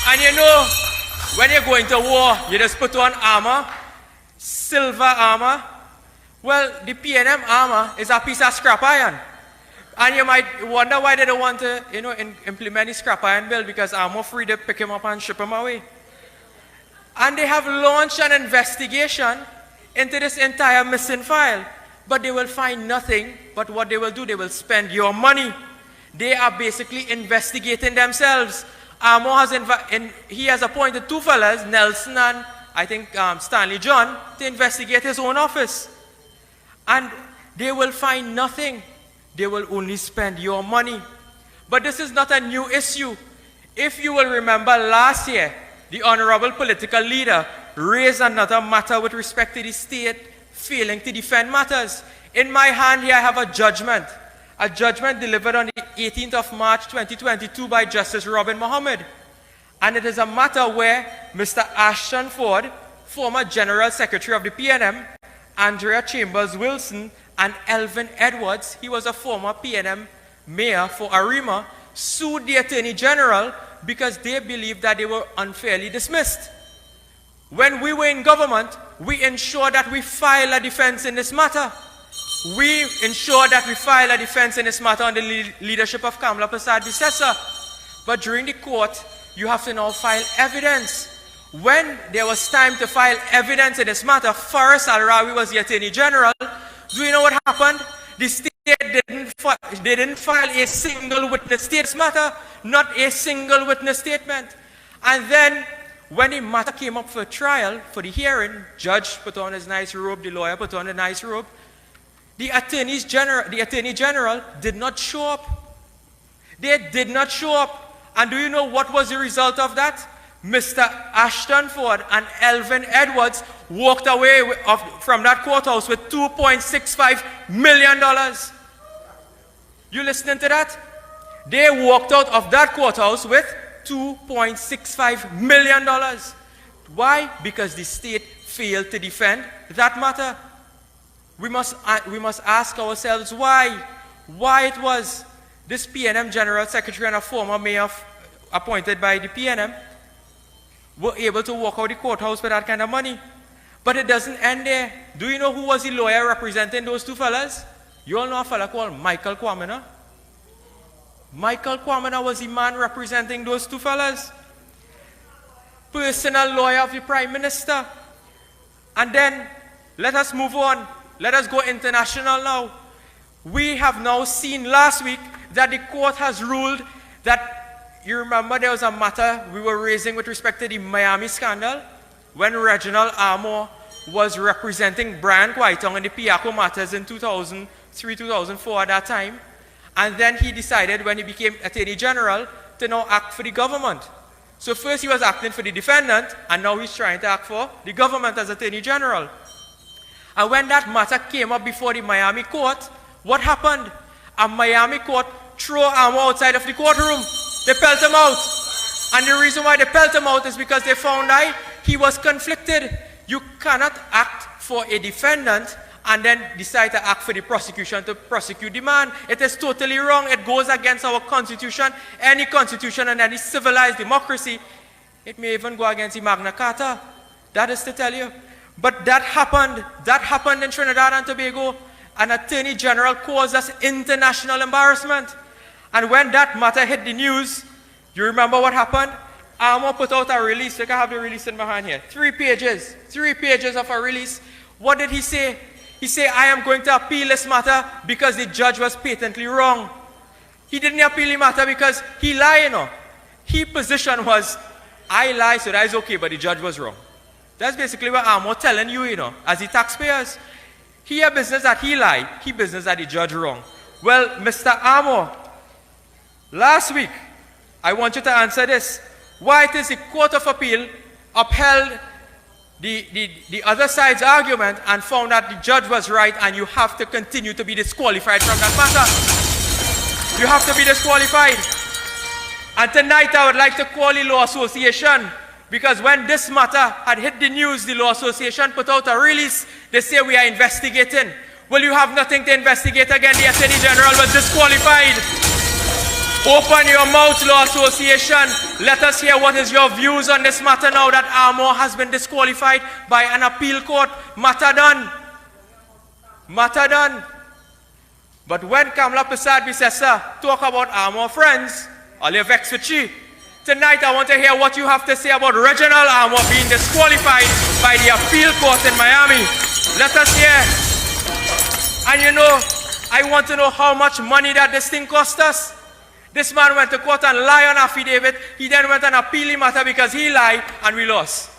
And you know, when you're going to war, you just put on armor, silver armor. Well, the PNM armor is a piece of scrap iron. And you might wonder why they don't want to, implement the scrap iron bill because Amo free to pick him up and ship him away. And they have launched an investigation into this entire missing file. But they will find nothing, but what they will do, they will spend your money. They are basically investigating themselves. Amo he has appointed two fellas, Nelson and I think Stanley John, to investigate his own office. And they will find nothing. They will only spend your money. But this is not a new issue. If you will remember last year, the honorable political leader raised another matter with respect to the state failing to defend matters. In my hand here I have a judgment delivered on the 18th of March 2022 by Justice Robin Mohammed. And it is a matter where Mr. Ashton Ford, former General Secretary of the PNM, Andrea Chambers Wilson, and Elvin Edwards, he was a former PNM mayor for Arima, sued the Attorney General because they believed that they were unfairly dismissed. When we were in government, we ensured that we file a defense in this matter. We ensured that we file a defense in this matter under the leadership of Kamala Prasad Bisesa. But during the court, you have to now file evidence. When there was time to file evidence in this matter, Faris Al-Rawi was the Attorney General. Do you know what happened? The state didn't file a single witness statement matter, not a single witness statement. And then, when the matter came up for trial, for the hearing, judge put on his nice robe, the lawyer put on a nice robe. The Attorney General did not show up. They did not show up. And do you know what was the result of that? Mr. Ashton Ford and Elvin Edwards walked away from that courthouse with $2.65 million. You listening to that? They walked out of that courthouse with $2.65 million. Why? Because the state failed to defend that matter. We must ask ourselves why. Why it was this PNM General Secretary and a former mayor appointed by the PNM were able to walk out the courthouse with that kind of money. But it doesn't end there. Do you know who was the lawyer representing those two fellas? You all know a fella called Michael Kwamina? Michael Kwamina was the man representing those two fellas. Personal lawyer of the Prime Minister. And then, let us move on. Let us go international now. We have now seen last week that the court has ruled that, you remember there was a matter we were raising with respect to the Miami scandal when Reginald Armour was representing Brian Kwaitong in the Piaco matters in 2003, 2004 at that time. And then he decided when he became Attorney General to now act for the government. So first he was acting for the defendant and now he's trying to act for the government as Attorney General. And when that matter came up before the Miami court, what happened? A Miami court threw Armour outside of the courtroom. They pelt him out. And the reason why they pelt him out is because they found out he was conflicted. You cannot act for a defendant and then decide to act for the prosecution to prosecute the man. It is totally wrong. It goes against our constitution, any constitution and any civilized democracy. It may even go against the Magna Carta. That is to tell you. But that happened in Trinidad and Tobago. An Attorney General caused us international embarrassment. And when that matter hit the news, you remember what happened? Armour put out a release. I can have the release in my hand here. 3 pages. 3 pages of a release. What did he say? He said, I am going to appeal this matter because the judge was patently wrong. He didn't appeal the matter because he lied, you know. His position was, I lie, so that is okay, but the judge was wrong. That's basically what Armour telling you, you know, as the taxpayers. He had business that he lied. He business that the judge wrong. Well, Mr. Armour, last week, I want you to answer this. Why it is the Court of Appeal upheld the other side's argument and found that the judge was right and you have to continue to be disqualified from that matter. You have to be disqualified. And tonight I would like to call the Law Association, because when this matter had hit the news, the Law Association put out a release. They say we are investigating. Well, you have nothing to investigate again. The Attorney General was disqualified. Open your mouth, Law Association. Let us hear what is your views on this matter now that Armour has been disqualified by an appeal court. Matter done. Matter done. But when Kamala Prasad says, sir, talk about Armour friends, I'll be vexed with you. Tonight I want to hear what you have to say about Reginald Armour being disqualified by the appeal court in Miami. Let us hear. And you know, I want to know how much money that this thing cost us. This man went to court and lied on affidavit. He then went and appealed the matter because he lied and we lost.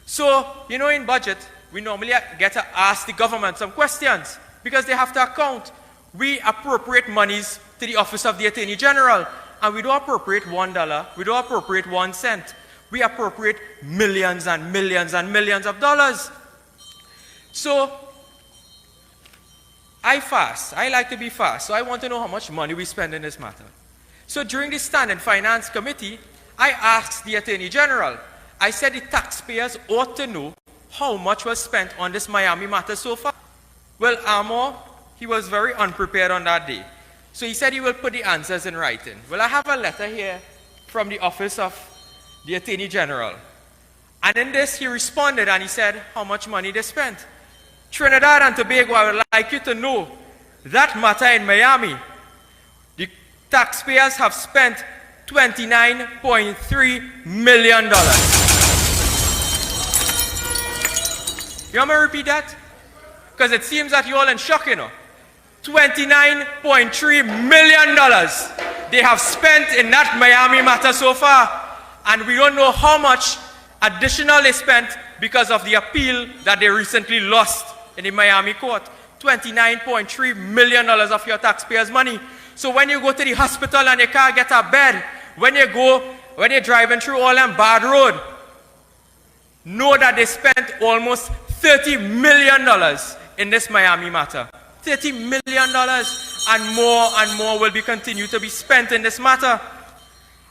So, you know, in budget, we normally get to ask the government some questions because they have to account. We appropriate monies to the Office of the Attorney General, and we don't appropriate $1, we don't appropriate 1 cent. We appropriate millions and millions and millions of dollars. So, I fast. I like to be fast. So I want to know how much money we spend in this matter. So during the Standing Finance Committee, I asked the Attorney General, I said the taxpayers ought to know how much was spent on this Miami matter so far. Well, Armour, he was very unprepared on that day. So he said he will put the answers in writing. Well, I have a letter here from the Office of the Attorney General. And in this, he responded and he said how much money they spent. Trinidad and Tobago, I would like you to know that matter in Miami, the taxpayers have spent $29.3 million. You want me to repeat that? Because it seems that you're all in shock, you know. $29.3 million they have spent in that Miami matter so far. And we don't know how much additional they spent because of the appeal that they recently lost in the Miami court. $29.3 million of your taxpayers' money. So when you go to the hospital and you can't get a bed, when you're driving through all them bad road, know that they spent almost $30 million in this Miami matter. $30 million and more will be continued to be spent in this matter.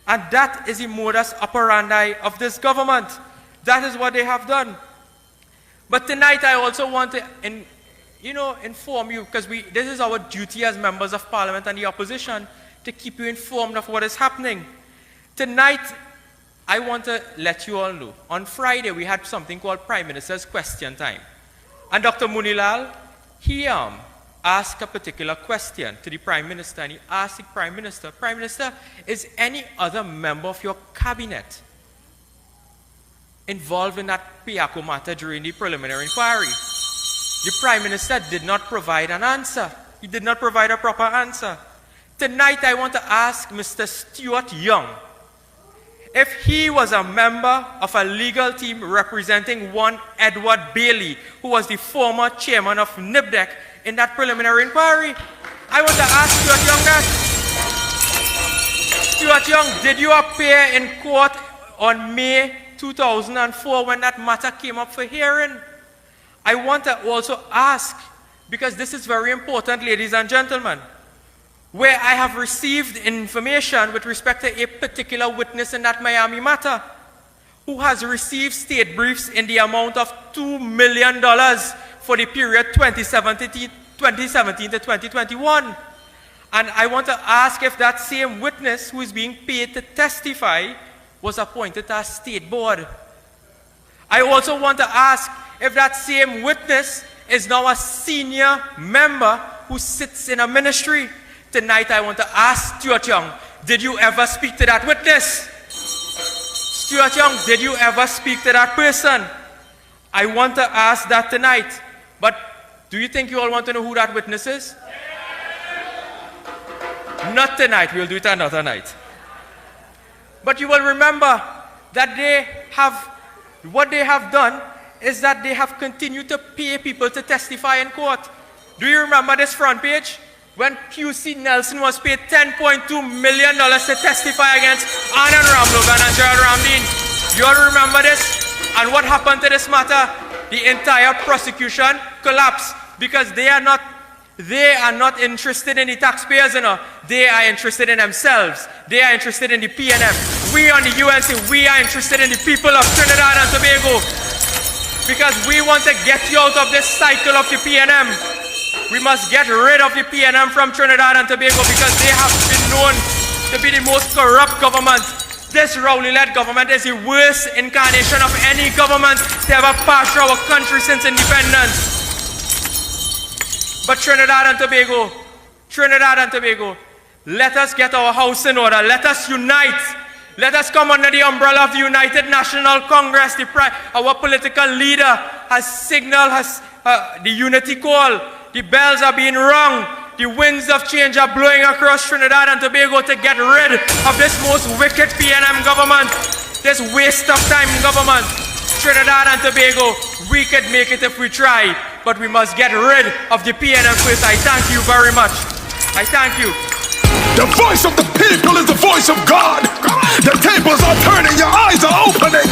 And that is the modus operandi of this government. That is what they have done. But tonight I also want to inform you, because this is our duty as members of Parliament and the opposition, to keep you informed of what is happening. Tonight, I want to let you all know, on Friday we had something called Prime Minister's Question Time. And Dr. Munilal, he asked a particular question to the Prime Minister, and he asked the Prime Minister, is any other member of your cabinet involved in that Piaco matter during the preliminary inquiry? The Prime Minister did not provide an answer. He did not provide a proper answer. Tonight I want to ask Mr. Stuart Young if he was a member of a legal team representing one Edward Bailey, who was the former chairman of NIBDEC in that preliminary inquiry. I want to ask Stuart Young that. Stuart Young, did you appear in court on May 2004 when that matter came up for hearing? I want to also ask, because this is very important, ladies and gentlemen, where I have received information with respect to a particular witness in that Miami matter who has received state briefs in the amount of $2 million for the period 2017 to 2021. And I want to ask if that same witness who is being paid to testify was appointed to a state board. I also want to ask if that same witness is now a senior member who sits in a ministry. Tonight I want to ask Stuart Young, did you ever speak to that witness? Stuart Young, did you ever speak to that person? I want to ask that tonight. But do you think you all want to know who that witness is? Not tonight, we'll do it another night. But you will remember that what they have done is that they have continued to pay people to testify in court. Do you remember this front page? When QC Nelson was paid $10.2 million to testify against Anand Ramlogan and Gerald Ramdeen. You all remember this? And what happened to this matter? The entire prosecution collapsed because they are not interested in the taxpayers, you know. They are interested in themselves. They are interested in the PNM. We on the UNC, we are interested in the people of Trinidad and Tobago because we want to get you out of this cycle of the PNM. We must get rid of the PNM from Trinidad and Tobago because they have been known to be the most corrupt government. This Rowley-led government is the worst incarnation of any government to ever pass through our country since independence. But Trinidad and Tobago, let us get our house in order. Let us unite. Let us come under the umbrella of the United National Congress. Our political leader has signaled the unity call. The bells are being rung. The winds of change are blowing across Trinidad and Tobago to get rid of this most wicked PNM government, this waste of time government. Trinidad and Tobago, we could make it if we try, but we must get rid of the PNM first. I thank you very much. I thank you. The voice of the people is the voice of God. The tables are turning, your eyes are opening.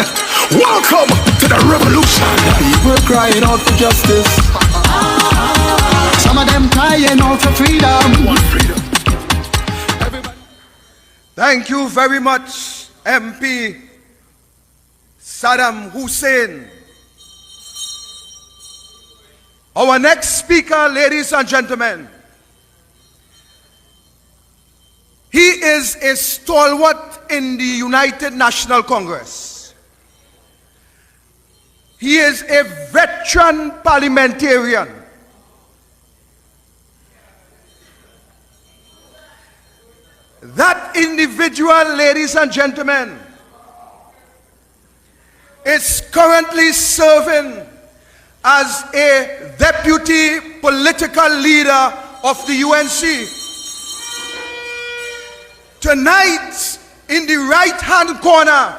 Welcome to the revolution. People crying out for justice. Some of them crying out for freedom. Want freedom. Everybody. Thank you very much, MP Saddam Hussein. Our next speaker, ladies and gentlemen, he is a stalwart in the United National Congress. He is a veteran parliamentarian. That individual, ladies and gentlemen, is currently serving as a deputy political leader of the UNC. Tonight, in the right-hand corner,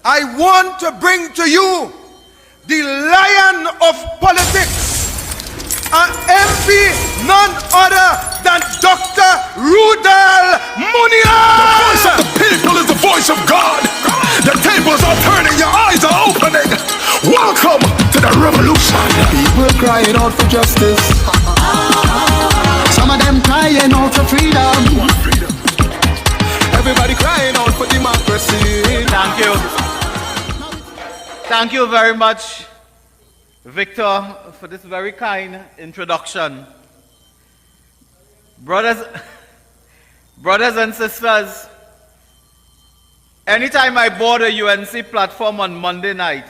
I want to bring to you the lion of politics, an MP none other than Dr. Rudal Munial. The voice of the people is the voice of God. The tables are turning, your eyes are opening. Welcome to the revolution. People crying out for justice. Some of them crying out for freedom. Want freedom. Everybody crying out for democracy. Thank you. Thank you very much, Victor, for this very kind introduction. Brothers and sisters, anytime I board a UNC platform on Monday night,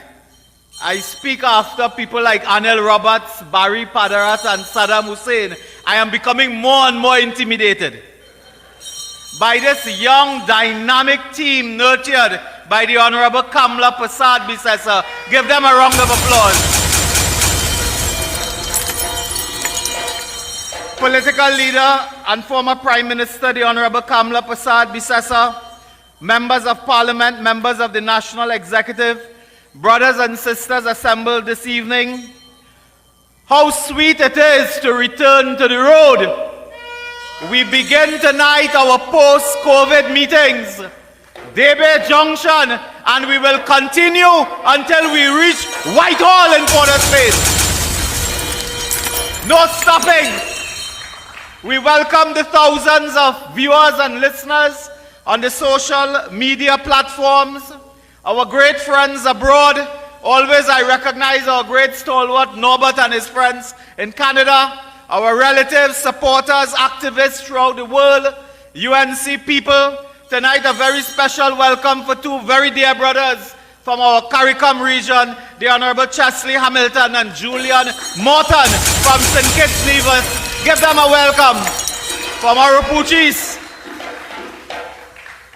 I speak after people like Anil Roberts, Barry Padarat, and Saddam Hussein. I am becoming more and more intimidated by this young, dynamic team nurtured by the Honorable Kamla Prasad Bisesa. Give them a round of applause. Political leader and former Prime Minister, the Honorable Kamla Prasad Bisesa, members of Parliament, members of the National Executive, brothers and sisters assembled this evening, how sweet it is to return to the road. We begin tonight our post-COVID meetings, DEBE Junction, and we will continue until we reach Whitehall in Port of Spain. No stopping. We welcome the thousands of viewers and listeners on the social media platforms, our great friends abroad. Always I recognize our great stalwart Norbert and his friends in Canada, our relatives, supporters, activists throughout the world, UNC people. Tonight a very special welcome for two very dear brothers from our CARICOM region, the Honorable Chesley Hamilton and Julian Morton from St. Kitts Nevis. Give them a welcome from our Mapuches.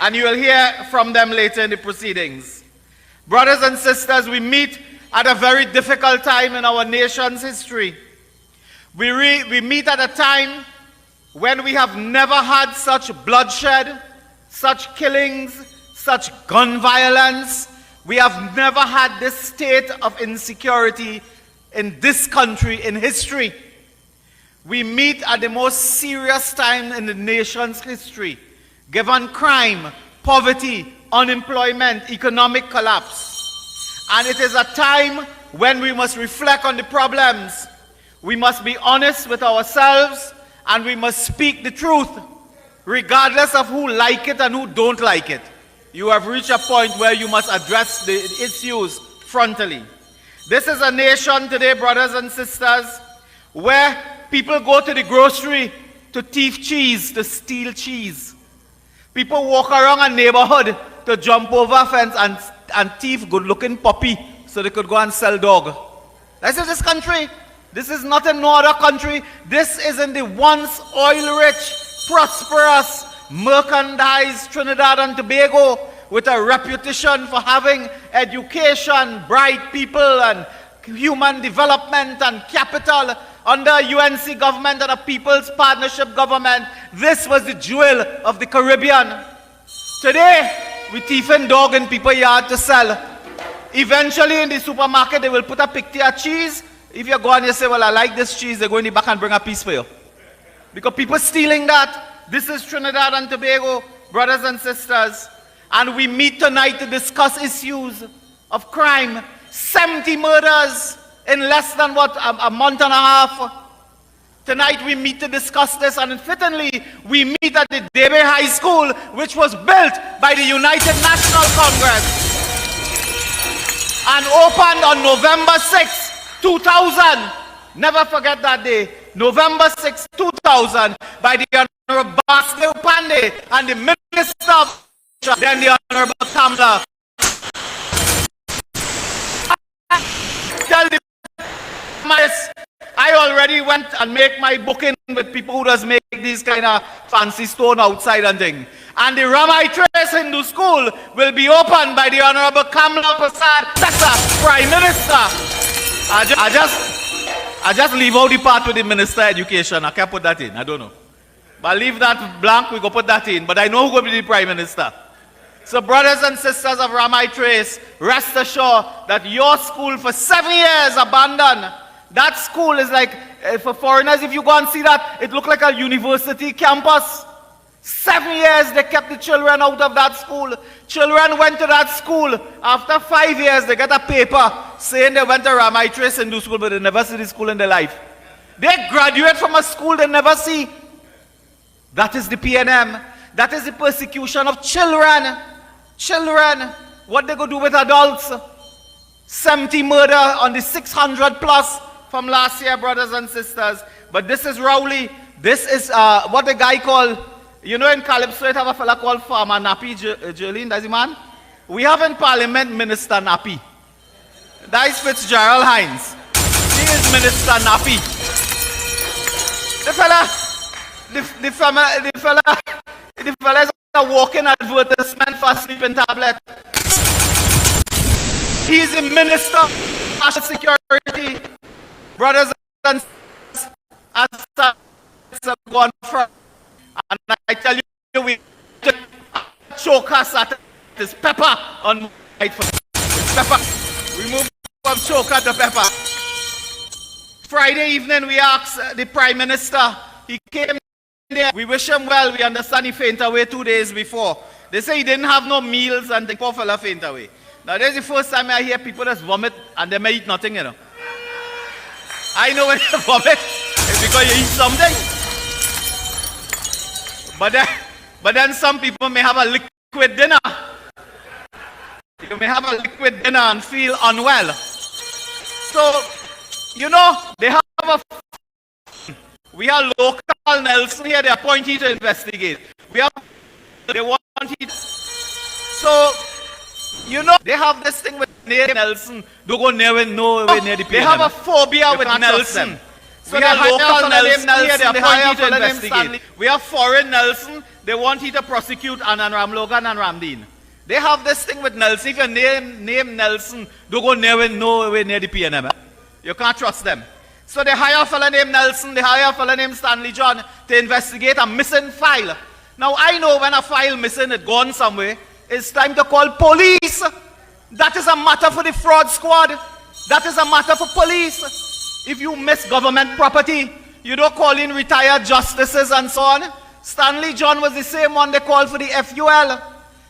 And you will hear from them later in the proceedings. Brothers and sisters, we meet at a very difficult time in our nation's history. We meet at a time when we have never had such bloodshed, such killings, such gun violence. We have never had this state of insecurity in this country in history. We meet at the most serious time in the nation's history, given crime, poverty, unemployment, economic collapse. And it is a time when we must reflect on the problems. We must be honest with ourselves and we must speak the truth, regardless of who like it and who don't like it. You have reached a point where you must address the issues frontally. This is a nation today, brothers and sisters, where people go to the grocery to thief cheese, to steal cheese. People walk around a neighborhood to jump over a fence and thief good-looking puppy so they could go and sell dog. This is this country. This is not in no other country. This is in the once oil-rich, prosperous, merchandise Trinidad and Tobago with a reputation for having education, bright people, and human development and capital. Under UNC government and a People's Partnership government, this was the jewel of the Caribbean. Today, we thieving dog in people's yard to sell. Eventually, in the supermarket, they will put a picture of cheese. If you go and you say, well, I like this cheese, they go in the back and bring a piece for you. Because people stealing that. This is Trinidad and Tobago, brothers and sisters. And we meet tonight to discuss issues of crime. 70 murders in less than a month and a half. Tonight we meet to discuss this, and fittingly, we meet at the DEBE High School, which was built by the United National Congress and opened on November 6, 2000. Never forget that day. November 6, 2000, by the Honorable Basile Pandey and the Minister of then the Honorable Kamla. Tell the I already went and make my booking with people who does make these kind of fancy stone outside and thing. And the Ramai Trace Hindu School will be opened by the Honorable Kamla Prasad Tessa, Prime Minister. I just leave out the part with the Minister of Education. I can't put that in. I don't know. But I leave that blank. We go put that in. But I know who will be the Prime Minister. So brothers and sisters of Ramai Trace, rest assured that your school for 7 years abandoned. That school is like, for foreigners, if you go and see that, it looked like a university campus. 7 years they kept the children out of that school. Children went to that school. After 5 years, they get a paper saying they went to Ramai Trace Hindu School, but they never see the school in their life. They graduate from a school they never see. That is the PNM. That is the persecution of children. Children, what they go do with adults? 70 murder on the 600 plus from last year, brothers and sisters. But this is Rowley. This is what the guy called, you know, in Calypso, it have a fella called Farmer Nappy, Jolene, that's the man? We have in Parliament Minister Nappy. That is Fitzgerald Hines. He is Minister Nappy. The fella is a walking advertisement for sleeping tablet. He is the Minister of National Security. Brothers and sisters, as gone from, and I tell you, we choke us at this pepper on pepper. We move from choker to pepper. Friday evening, we asked the Prime Minister. He came there. We wish him well. We understand he fainted away 2 days before. They say he didn't have no meals and the poor fella fainted away. Now, this is the first time I hear people just vomit and they may eat nothing, you know. I know when you vomit, it's because you eat something. But then some people may have a liquid dinner. You may have a liquid dinner and feel unwell. So, you know, they have we have local Nelson here, they appoint you to investigate. They want you. So, you know, they have this thing with Nelson. Don't go nowhere near the PNM. They have a phobia with Nelson. So we have local Nelson here, they appoint you to investigate. We have foreign Nelson, they want you to prosecute Anand Ramlogan and Ramdeen. They have this thing with Nelson. If you name Nelson, don't go nowhere near the PNM. You can't trust them. So they hire a fella named Nelson, they hire a fella named Stanley John to investigate a missing file. Now I know when a file missing, it gone somewhere, it's time to call police. That is a matter for the fraud squad. That is a matter for police. If you miss government property, you don't call in retired justices and so on. Stanley John was the same one they called for the FUL.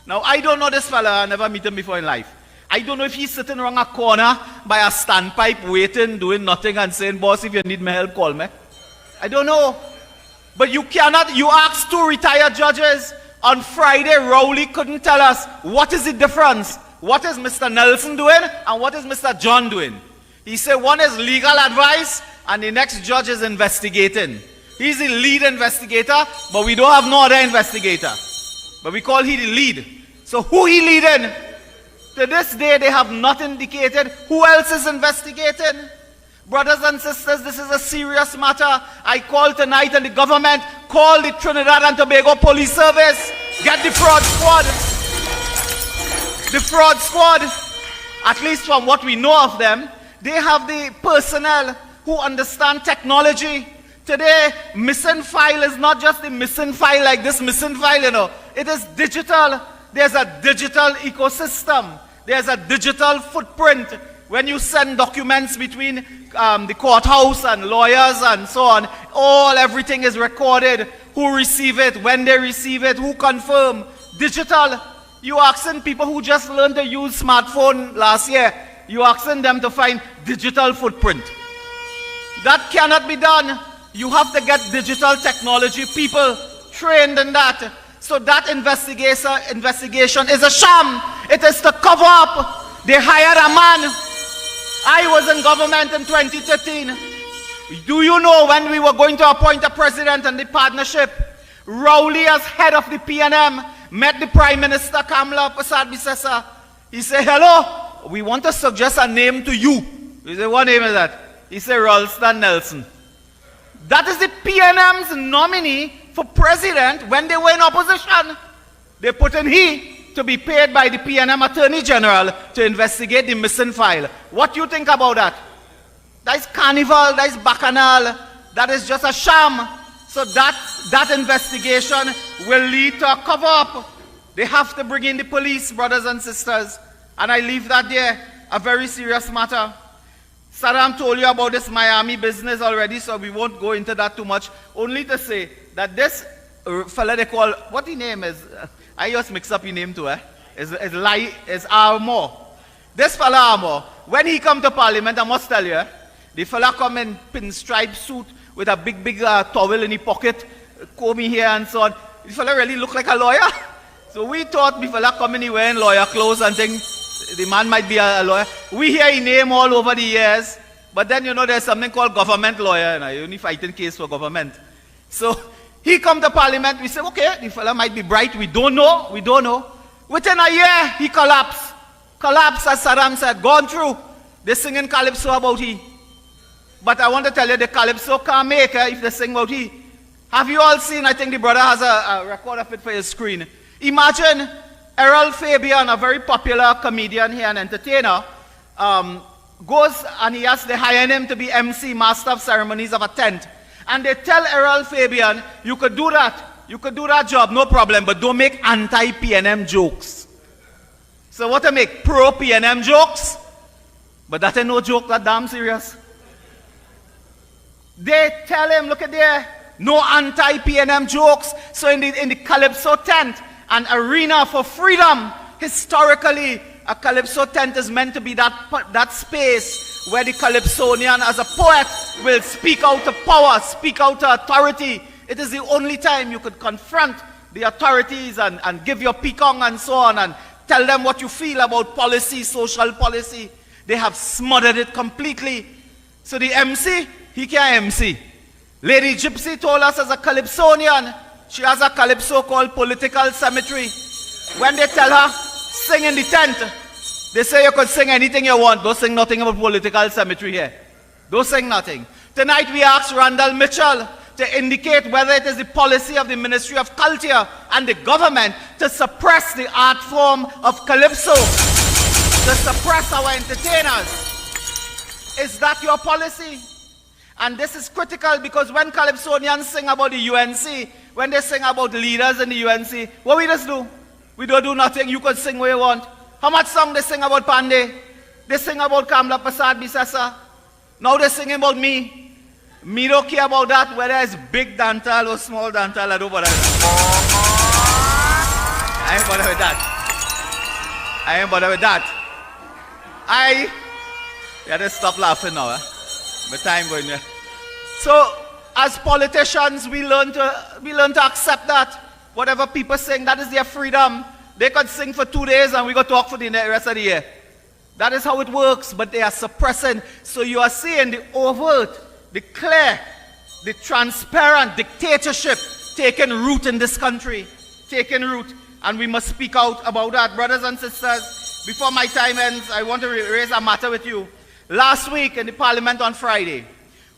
Now I don't know this fella, I never met him before in life. I don't know if he's sitting around a corner by a standpipe waiting, doing nothing and saying, boss, if you need my help, call me. I don't know. But you asked 2 retired judges. On Friday, Rowley couldn't tell us what is the difference. What is Mr. Nelson doing and what is Mr. John doing? He said one is legal advice and the next judge is investigating. He's the lead investigator, but we don't have no other investigator. But we call he the lead. So who he leading? To this day, they have not indicated who else is investigating. Brothers and sisters, this is a serious matter. I call tonight and the government, call the Trinidad and Tobago Police Service, get the fraud squad. The fraud squad, at least from what we know of them, they have the personnel who understand technology. Today, missing file is not just the missing file like this missing file, you know. It is digital. There's a digital ecosystem. There's a digital footprint. When you send documents between the courthouse and lawyers and so on, everything is recorded. Who receive it, when they receive it, who confirm. Digital. You asking people who just learned to use smartphone last year, you asking them to find digital footprint. That cannot be done. You have to get digital technology people trained in that. So that investigation is a sham. It is to cover up. They hired a man. I was in government in 2013. Do you know when we were going to appoint a president and the partnership, Rowley as head of the PNM met the Prime Minister Kamala Persad-Bissessar. He said, hello, we want to suggest a name to you. He said, what name is that? He said, Ralston Nelson. That is the PNM's nominee for president when they were in opposition. They put in he to be paid by the PNM Attorney General to investigate the missing file. What do you think about that? That is carnival, that is bacchanal, that is just a sham. So that investigation will lead to a cover-up. They have to bring in the police, brothers and sisters. And I leave that there, a very serious matter. Saddam told you about this Miami business already, so we won't go into that too much. Only to say that this fella they call, what his name is? I just mix up his name too, is Armour. This fella Armour, when he come to parliament, I must tell you, the fella come in pinstripe suit with a big towel in his pocket, comb in here and so on. The fella really look like a lawyer. So we thought the fella come in, he wearing lawyer clothes and things. The man might be a lawyer. We hear his name all over the years. But then, you know, there's something called government lawyer. You know, you only fighting case for government. So he come to parliament. We say, okay, the fella might be bright. We don't know. We don't know. Within a year, he collapsed. Collapsed, as Saddam said. Gone through. They're singing calypso about he. But I want to tell you, the calypso can't make if they sing about he. Have you all seen, I think the brother has a record of it for his screen. Imagine Errol Fabian, a very popular comedian here and entertainer, goes and they hire him to be MC, Master of Ceremonies of a tent. And they tell Errol Fabian, you could do that. You could do that job, no problem, but don't make anti-PNM jokes. So what to make? Pro-PNM jokes? But that ain't no joke, that damn serious. They tell him, look at there, no anti-PNM jokes. So in the Calypso tent, an arena for freedom, historically, a Calypso tent is meant to be that space where the Calypsonian as a poet will speak out to power, speak out to authority. It is the only time you could confront the authorities and give your pecan and so on and tell them what you feel about policy, social policy. They have smothered it completely. So the MC, he can't MC. Lady Gypsy told us as a Calypsonian, she has a calypso called Political Cemetery. When they tell her, sing in the tent, they say you could sing anything you want. Don't sing nothing about Political Cemetery here. Don't sing nothing. Tonight we asked Randall Mitchell to indicate whether it is the policy of the Ministry of Culture and the government to suppress the art form of calypso, to suppress our entertainers. Is that your policy? And this is critical because when Calypsonians sing about the UNC, when they sing about leaders in the UNC, what we just do? We don't do nothing. You can sing what you want. How much song they sing about Pandey? They sing about Kamala Persad-Bissessar. Now they're singing about me. Me don't care about that, whether it's big dantal or small dantal. I don't bother with that. I ain't bother with that. Just stop laughing now. My time going there. So, as politicians, we learn to accept that. Whatever people sing, that is their freedom. They could sing for 2 days and we go talk for the rest of the year. That is how it works, but they are suppressing. So you are seeing the overt, the clear, the transparent dictatorship taking root in this country. Taking root. And we must speak out about that. Brothers and sisters, before my time ends, I want to raise a matter with you. Last week in the Parliament on Friday,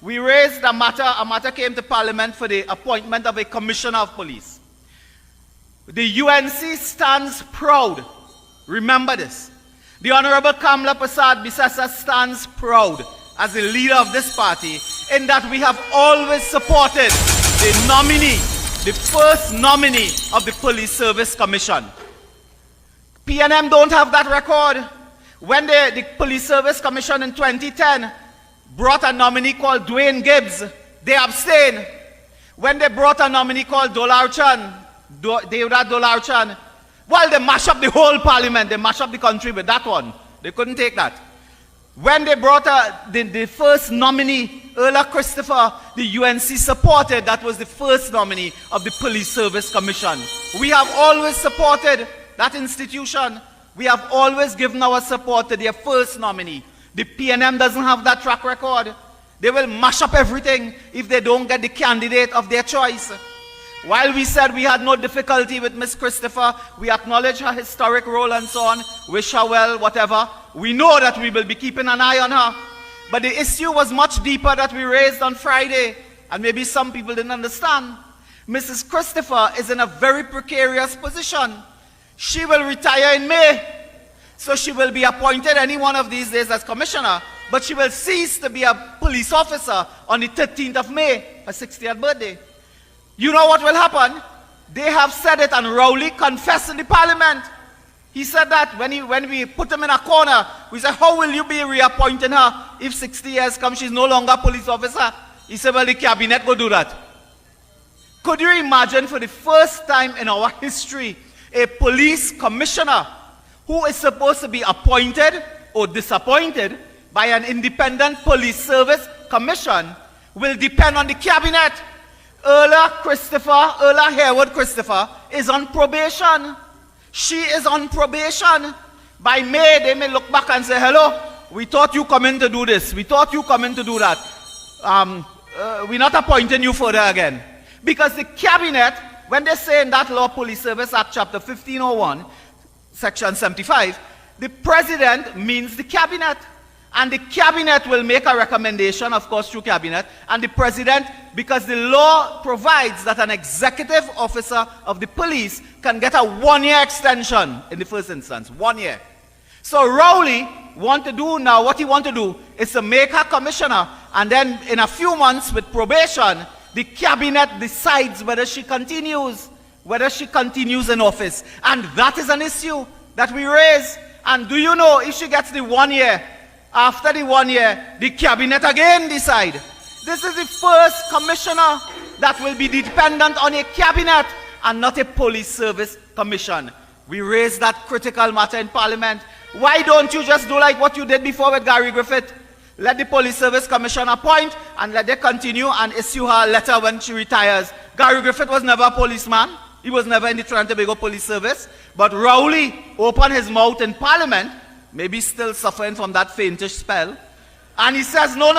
we raised a matter came to Parliament for the appointment of a Commissioner of Police. The UNC stands proud. Remember this. The Honorable Kamla Prasad Bisesa stands proud as the leader of this party in that we have always supported the nominee, the first nominee of the Police Service Commission. PNM don't have that record. When the Police Service Commission in 2010 brought a nominee called Dwayne Gibbs, they abstained. When they brought a nominee called Dolarchan, Deodat Dolarchan, well, they mashed up the whole parliament. They mashed up the country with that one. They couldn't take that. When they brought the first nominee, Erla Christopher, the UNC supported. That was the first nominee of the Police Service Commission. We have always supported that institution. We have always given our support to their first nominee. The PNM doesn't have that track record. They will mash up everything if they don't get the candidate of their choice. While we said we had no difficulty with Miss Christopher, we acknowledge her historic role and so on, wish her well, whatever. We know that we will be keeping an eye on her. But the issue was much deeper that we raised on Friday, and maybe some people didn't understand. Mrs. Christopher is in a very precarious position. She will retire in May, so she will be appointed any one of these days as commissioner, but she will cease to be a police officer on the 13th of May, her 60th birthday. You know what will happen? They have said it, and Rowley confessed in the parliament. He said that when we put him in a corner, we said, how will you be reappointing her if 60 years come, she's no longer a police officer? He said, well, the cabinet will do that. Could you imagine, for the first time in our history, a police commissioner who is supposed to be appointed or disappointed by an independent police service commission will depend on the cabinet? Erla Harewood Christopher is on probation. She is on probation. By May, they may look back and say, hello, we thought you come in to do this. We thought you come in to do that. We're not appointing you further again. Because the cabinet, when they say in that Law Police Service Act, Chapter 1501, Section 75, the president means the cabinet. And the cabinet will make a recommendation, of course, through cabinet. And the president, because the law provides that an executive officer of the police can get a 1-year extension in the first instance, 1 year. So Rowley want to do now, what he want to do is to make her commissioner. And then in a few months with probation, the cabinet decides whether she continues in office. And that is an issue that we raise. And do you know, if she gets the 1 year, after the 1 year, the cabinet again decide. This is the first commissioner that will be dependent on a cabinet and not a police service commission. We raised that critical matter in parliament. Why don't you just do like what you did before with Gary Griffith? Let the police service commission appoint and let them continue and issue her a letter when she retires. Gary Griffith was never a policeman. He was never in the Trinidad and Tobago police service. But Rowley opened his mouth in parliament, maybe still suffering from that faintish spell. And he says, no,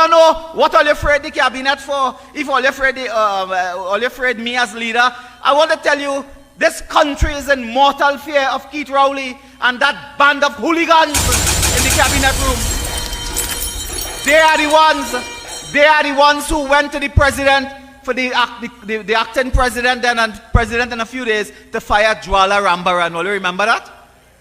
what are you afraid the cabinet for? If all you're afraid me as leader, I want to tell you, this country is in mortal fear of Keith Rowley and that band of hooligans in the cabinet room. They are the ones who went to the president, for the acting president then and president in a few days, to fire Jwala Rambaran. Will you remember that?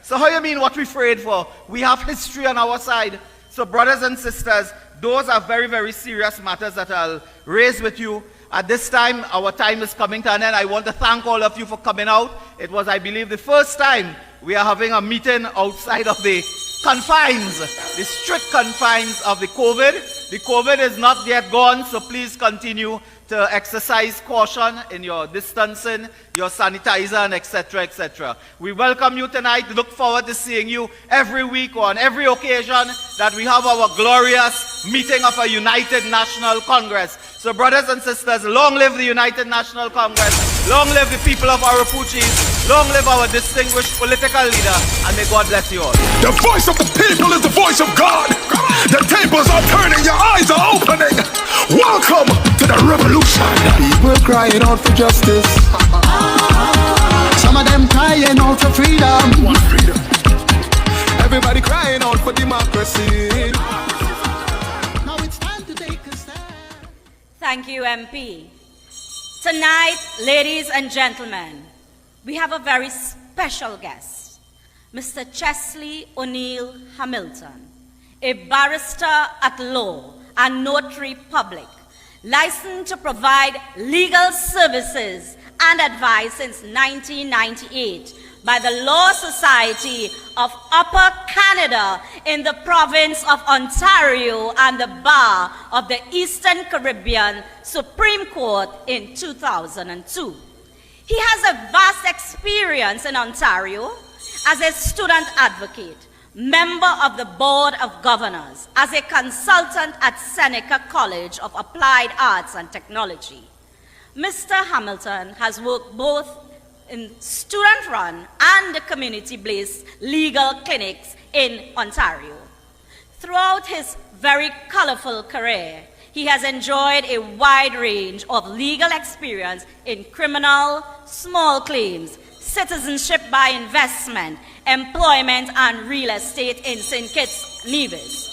So how you mean what we're afraid for? We have history on our side. So brothers and sisters, those are very, very serious matters that I'll raise with you. At this time, our time is coming to an end. I want to thank all of you for coming out. It was, I believe, the first time we are having a meeting outside of the confines, the strict confines of the COVID. The COVID is not yet gone, so please continue to exercise caution in your distancing, your sanitizer, and etc., etc. We welcome you tonight. Look forward to seeing you every week or on every occasion that we have our glorious meeting of a United National Congress. So brothers and sisters, long live the United National Congress, long live the people of Arapuchis, long live our distinguished political leader, and may God bless you all. The voice of the people is the voice of God. The tables are turning, your eyes are opening. Welcome to the revolution. People crying out for justice. Some of them crying out for freedom. Want freedom. Everybody crying out for democracy. Now it's time to take a stand. Thank you, MP. Tonight, ladies and gentlemen, we have a very special guest, Mr. Chesley O'Neill Hamilton, a barrister at law and notary public, licensed to provide legal services and advice since 1998 by the Law Society of Upper Canada in the province of Ontario and the Bar of the Eastern Caribbean Supreme Court in 2002. He has a vast experience in Ontario as a student advocate, member of the Board of Governors, as a consultant at Seneca College of Applied Arts and Technology. Mr. Hamilton has worked both in student-run and community-based legal clinics in Ontario. Throughout his very colorful career, he has enjoyed a wide range of legal experience in criminal, small claims, citizenship by investment, employment, and real estate in St. Kitts, Nevis.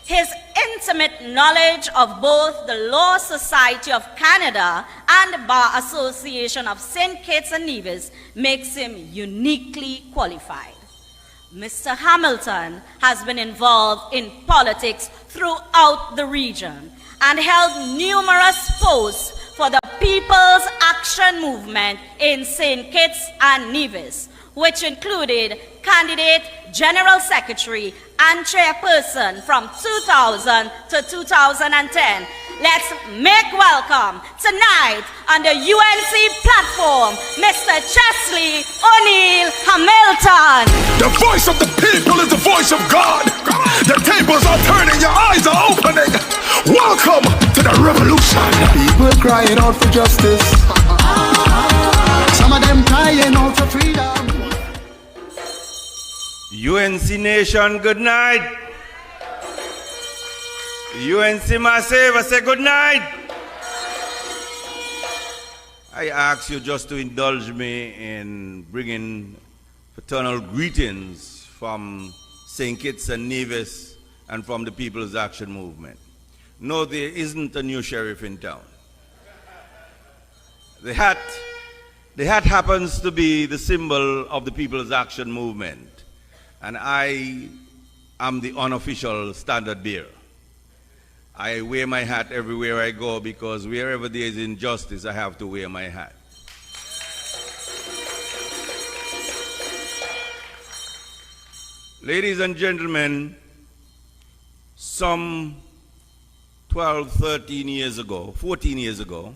His intimate knowledge of both the Law Society of Canada and the Bar Association of St. Kitts and Nevis makes him uniquely qualified. Mr. Hamilton has been involved in politics throughout the region and held numerous posts for the People's Action Movement in St. Kitts and Nevis, which included candidate, general secretary, and chairperson from 2000 to 2010. Let's make welcome tonight on the UNC platform, Mr. Chesley O'Neill Hamilton. The voice of the people is the voice of God. The tables are turning, your eyes are opening. Welcome to the revolution. People crying out for justice. Some of them crying out for freedom. UNC Nation, good night. UNC Massive, I say good night. I ask you just to indulge me in bringing fraternal greetings from St. Kitts and Nevis and from the People's Action Movement. No, there isn't a new sheriff in town. The hat happens to be the symbol of the People's Action Movement, and I am the unofficial standard bearer. I wear my hat everywhere I go because wherever there is injustice, I have to wear my hat. Ladies and gentlemen, some 12, 13 years ago, 14 years ago,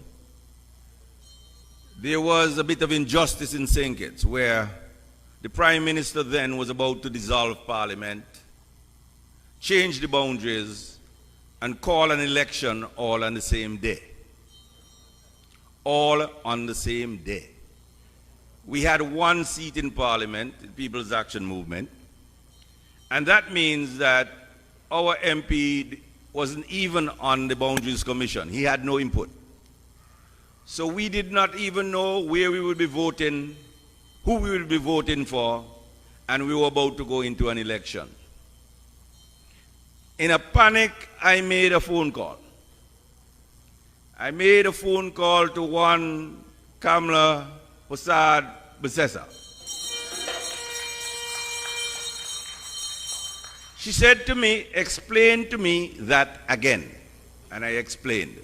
there was a bit of injustice in St. Kitts where the Prime Minister then was about to dissolve Parliament, change the boundaries, and call an election all on the same day. All on the same day. We had one seat in Parliament, the People's Action Movement, and that means that our MP wasn't even on the Boundaries Commission. He had no input. So we did not even know where we would be voting, who we would be voting for, and we were about to go into an election. In a panic, I made a phone call. I made a phone call to one Kamla Prasad Besesa. She said to me, explain to me that again. And I explained.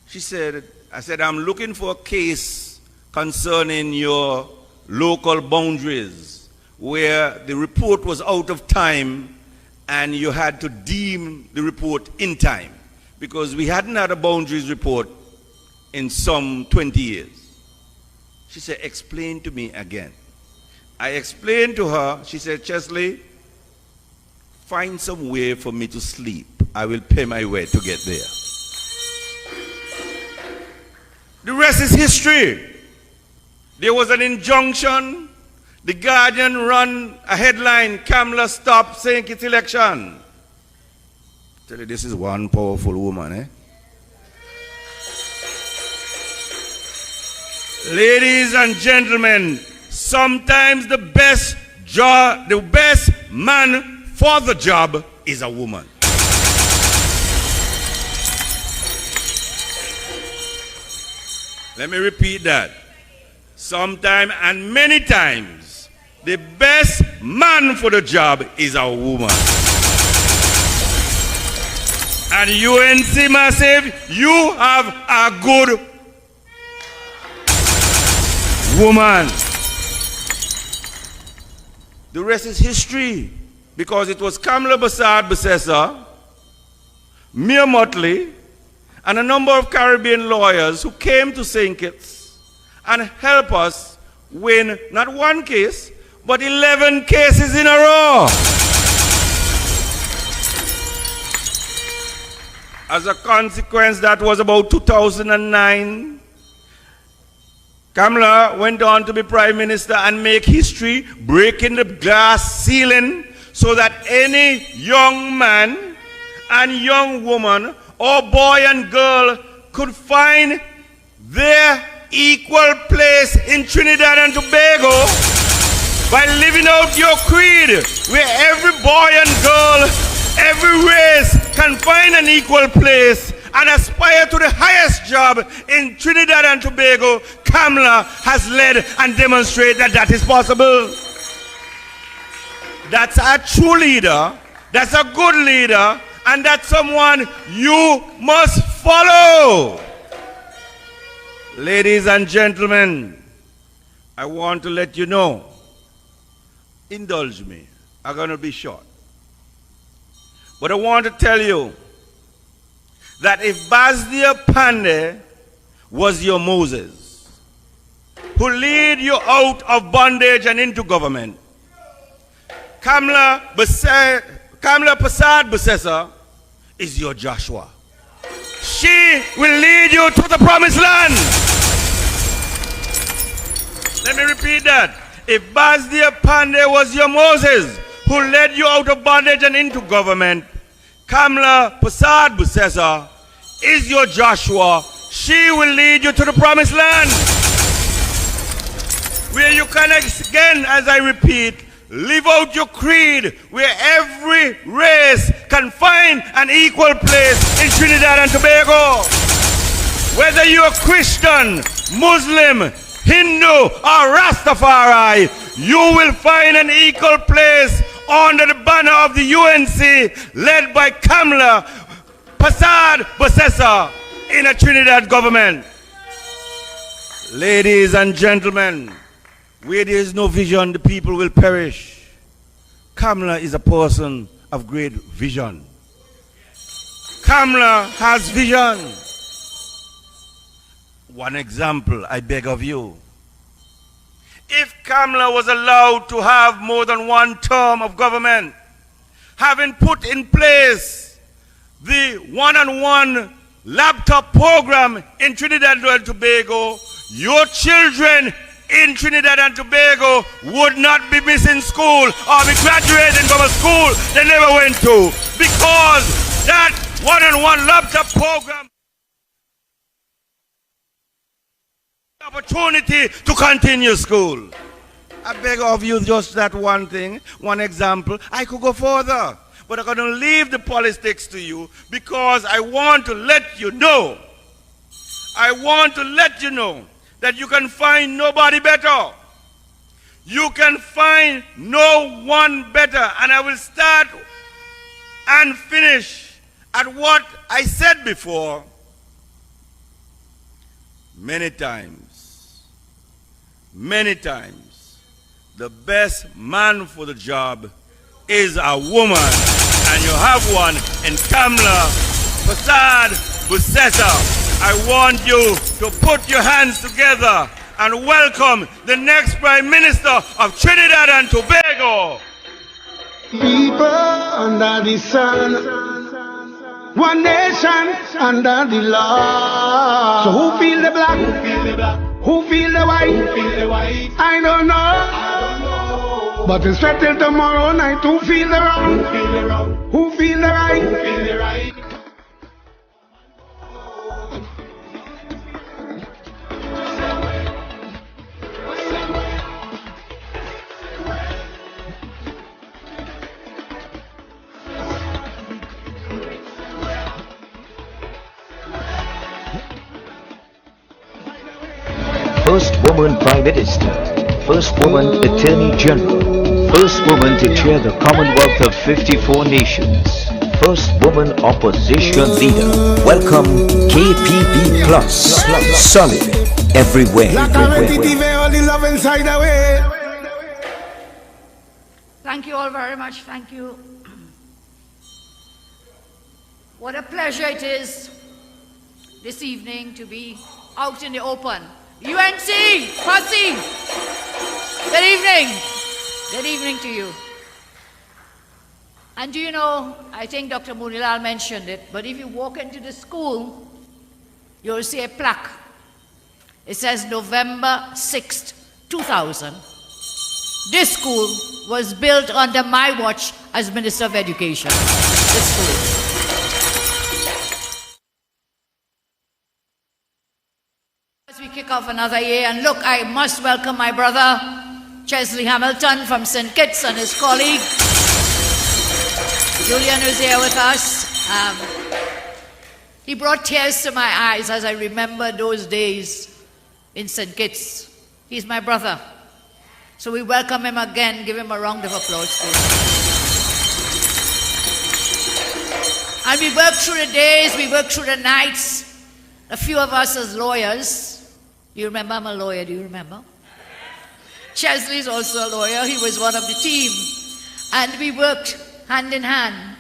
She said, I said, I'm looking for a case concerning your local boundaries where the report was out of time and you had to deem the report in time because we hadn't had a boundaries report in some 20 years. She said, explain to me again. I explained to her. She said, Chesley, find some way for me to sleep. I will pay my way to get there. The rest is history. There was an injunction. The Guardian ran a headline, Kamala stop St. Kitts election. Tell you, this is one powerful woman, eh? Ladies and gentlemen, sometimes the best man for the job is a woman. Let me repeat that. Sometime and many times, the best man for the job is a woman. And UNC Massive, you have a good woman. The rest is history, because it was Kamala Bessessa, Mia Motley, and a number of Caribbean lawyers who came to St. Kitts and helped us win not one case, but 11 cases in a row. As a consequence, that was about 2009. Kamala went on to be Prime Minister and make history, breaking the glass ceiling so that any young man and young woman or boy and girl could find their equal place in Trinidad and Tobago by living out your creed, where every boy and girl, every race can find an equal place and aspire to the highest job in Trinidad and Tobago. Kamala has led and demonstrated that that is possible. That's a true leader, that's a good leader, and that's someone you must follow. Ladies and gentlemen, I want to let you know, indulge me, I'm going to be short. But I want to tell you that if Basdia Pandey was your Moses, who lead you out of bondage and into government, Kamala Prasad Bessessa is your Joshua. She will lead you to the promised land. Let me repeat that. If Basdia Pandey was your Moses, who led you out of bondage and into government, Kamala Prasad Bessessa is your Joshua. She will lead you to the promised land, where you can again, as I repeat, live out your creed, where every race can find an equal place in Trinidad and Tobago. Whether you're Christian, Muslim, Hindu, or Rastafari, you will find an equal place under the banner of the UNC, led by Kamala Prasad Bessessa in a Trinidad government. Ladies and gentlemen, where there is no vision, the people will perish. Kamala is a person of great vision. Kamala has vision. One example, I beg of you. If Kamala was allowed to have more than one term of government, having put in place the one-on-one laptop program in Trinidad and Tobago, your children in Trinidad and Tobago would not be missing school or be graduating from a school they never went to, because that one-on-one laptop program opportunity to continue school. I beg of you, just that one thing, one example. I could go further, but I'm going to leave the politics to you, because I want to let you know, that you can find nobody better. You can find no one better. And I will start and finish at what I said before. Many times, the best man for the job is a woman. And you have one in Kamala Fasad Busetta, I want you to put your hands together and welcome the next Prime Minister of Trinidad and Tobago. People under the sun. One nation under the law. So who feel the black? Who feel the white? I don't know. But it's set till tomorrow night. Who feel the wrong? Who feel the right? First woman Prime Minister, first woman Attorney General, first woman to chair the Commonwealth of 54 nations, first woman opposition leader. Welcome KPP Plus, solid everywhere. Thank you all very much. Thank you. What a pleasure it is this evening to be out in the open. UNC, Posse, good evening. Good evening to you. And do you know, I think Dr. Munilal mentioned it, but if you walk into the school, you'll see a plaque. It says November 6th, 2000. This school was built under my watch as Minister of Education. This school. As we kick off another year, and look, I must welcome my brother, Chesley Hamilton from St. Kitts, and his colleague, Julian, who's here with us. He brought tears to my eyes as I remember those days in St. Kitts. He's my brother. So we welcome him again. Give him a round of applause, please. And we worked through the days, we worked through the nights. A few of us as lawyers. You remember I'm a lawyer, do you remember? Chesley's also a lawyer. He was one of the team. And we worked hand in hand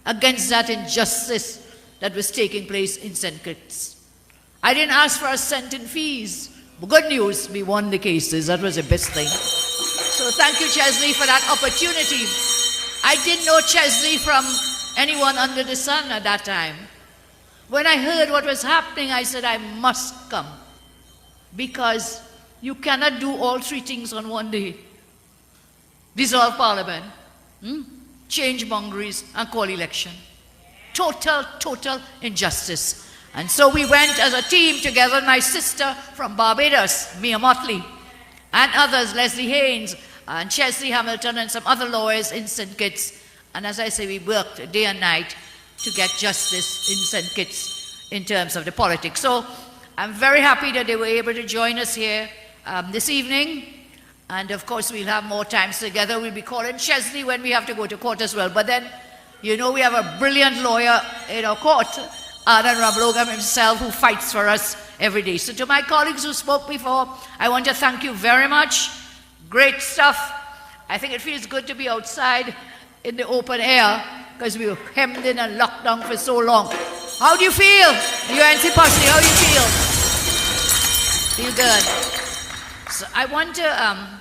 against that injustice that was taking place in St. Kitts. I didn't ask for a cent in fees. But good news, we won the cases. That was the best thing. So thank you, Chesley, for that opportunity. I didn't know Chesley from anyone under the sun at that time. When I heard what was happening, I said, I must come. Because you cannot do all three things on one day. Dissolve Parliament, change boundaries, and call election. Total injustice. And so we went as a team together, my sister from Barbados, Mia Motley, and others, Leslie Haynes, and Chesley Hamilton, and some other lawyers in St. Kitts. And as I say, we worked day and night to get justice in St. Kitts in terms of the politics. So I'm very happy that they were able to join us here this evening. And of course, we'll have more times together. We'll be calling Chesley when we have to go to court as well. But then, you know, we have a brilliant lawyer in our court, Arden Rablogam himself, who fights for us every day. So to my colleagues who spoke before, I want to thank you very much. Great stuff. I think it feels good to be outside in the open air because we were hemmed in and locked down for so long. How do you feel? UNC Posse, how do you feel? Feel good. So I want to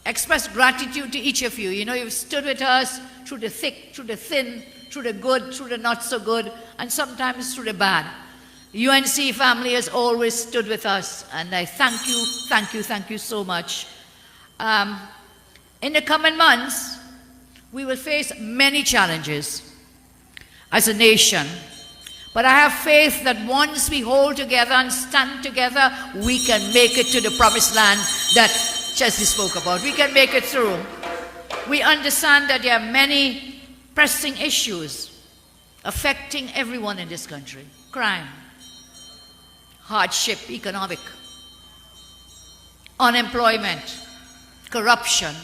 express gratitude to each of you. You know, you've stood with us through the thick, through the thin, through the good, through the not so good, and sometimes through the bad. The UNC family has always stood with us, and I thank you so much. In the coming months, we will face many challenges as a nation. But I have faith that once we hold together and stand together, we can make it to the promised land that Chesley spoke about. We can make it through. We understand that there are many pressing issues affecting everyone in this country. Crime, hardship, economic, unemployment, corruption.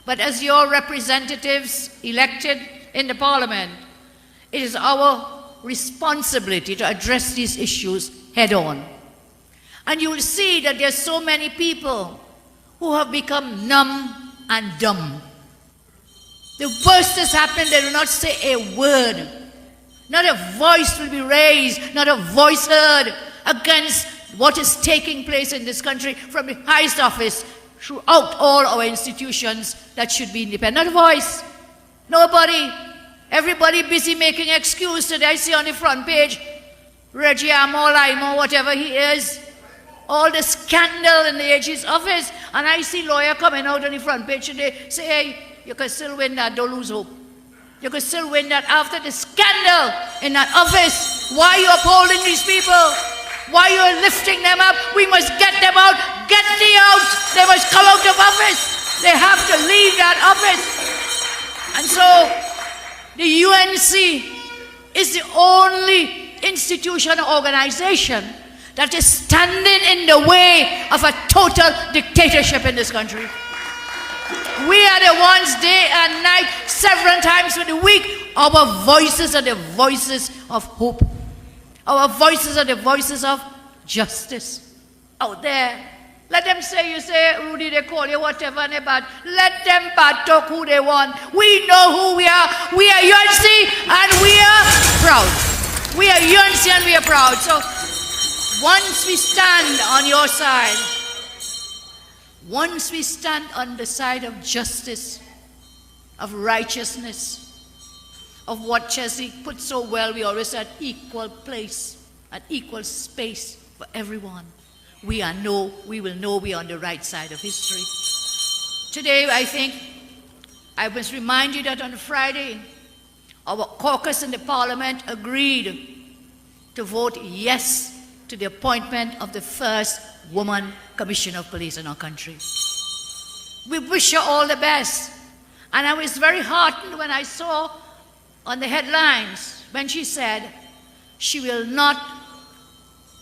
But as your representatives elected in the parliament, it is our responsibility to address these issues head on. And you will see that there are so many people who have become numb and dumb. The worst has happened, they do not say a word. Not a voice will be raised, not a voice heard against what is taking place in this country from the highest office throughout all our institutions that should be independent. Not a voice. Nobody. Everybody busy making excuse today. I see on the front page, Reggie Amo, Limo, whatever he is, all the scandal in the AG's office. And I see lawyer coming out on the front page today, say, hey, you can still win that, don't lose hope. You can still win that after the scandal in that office. Why are you upholding these people? Why are you lifting them up? We must get them out. Get them out. They must come out of office. They have to leave that office. And so the UNC is the only institution or organization that is standing in the way of a total dictatorship in this country. We are the ones day and night, several times for the week. Our voices are the voices of hope. Our voices are the voices of justice out there. Let them say, you say, Rudy, they call you whatever and they bad. Let them bad talk who they want. We know who we are. We are UNC and we are proud. We are UNC and we are proud. So once we stand on your side, once we stand on the side of justice, of righteousness, of what Chesley put so well, we always had equal place, an equal space for everyone. We will know we are on the right side of history. Today, I think, I must remind you that on Friday, our caucus in the parliament agreed to vote yes to the appointment of the first woman commissioner of police in our country. We wish her all the best. And I was very heartened when I saw on the headlines when she said she will not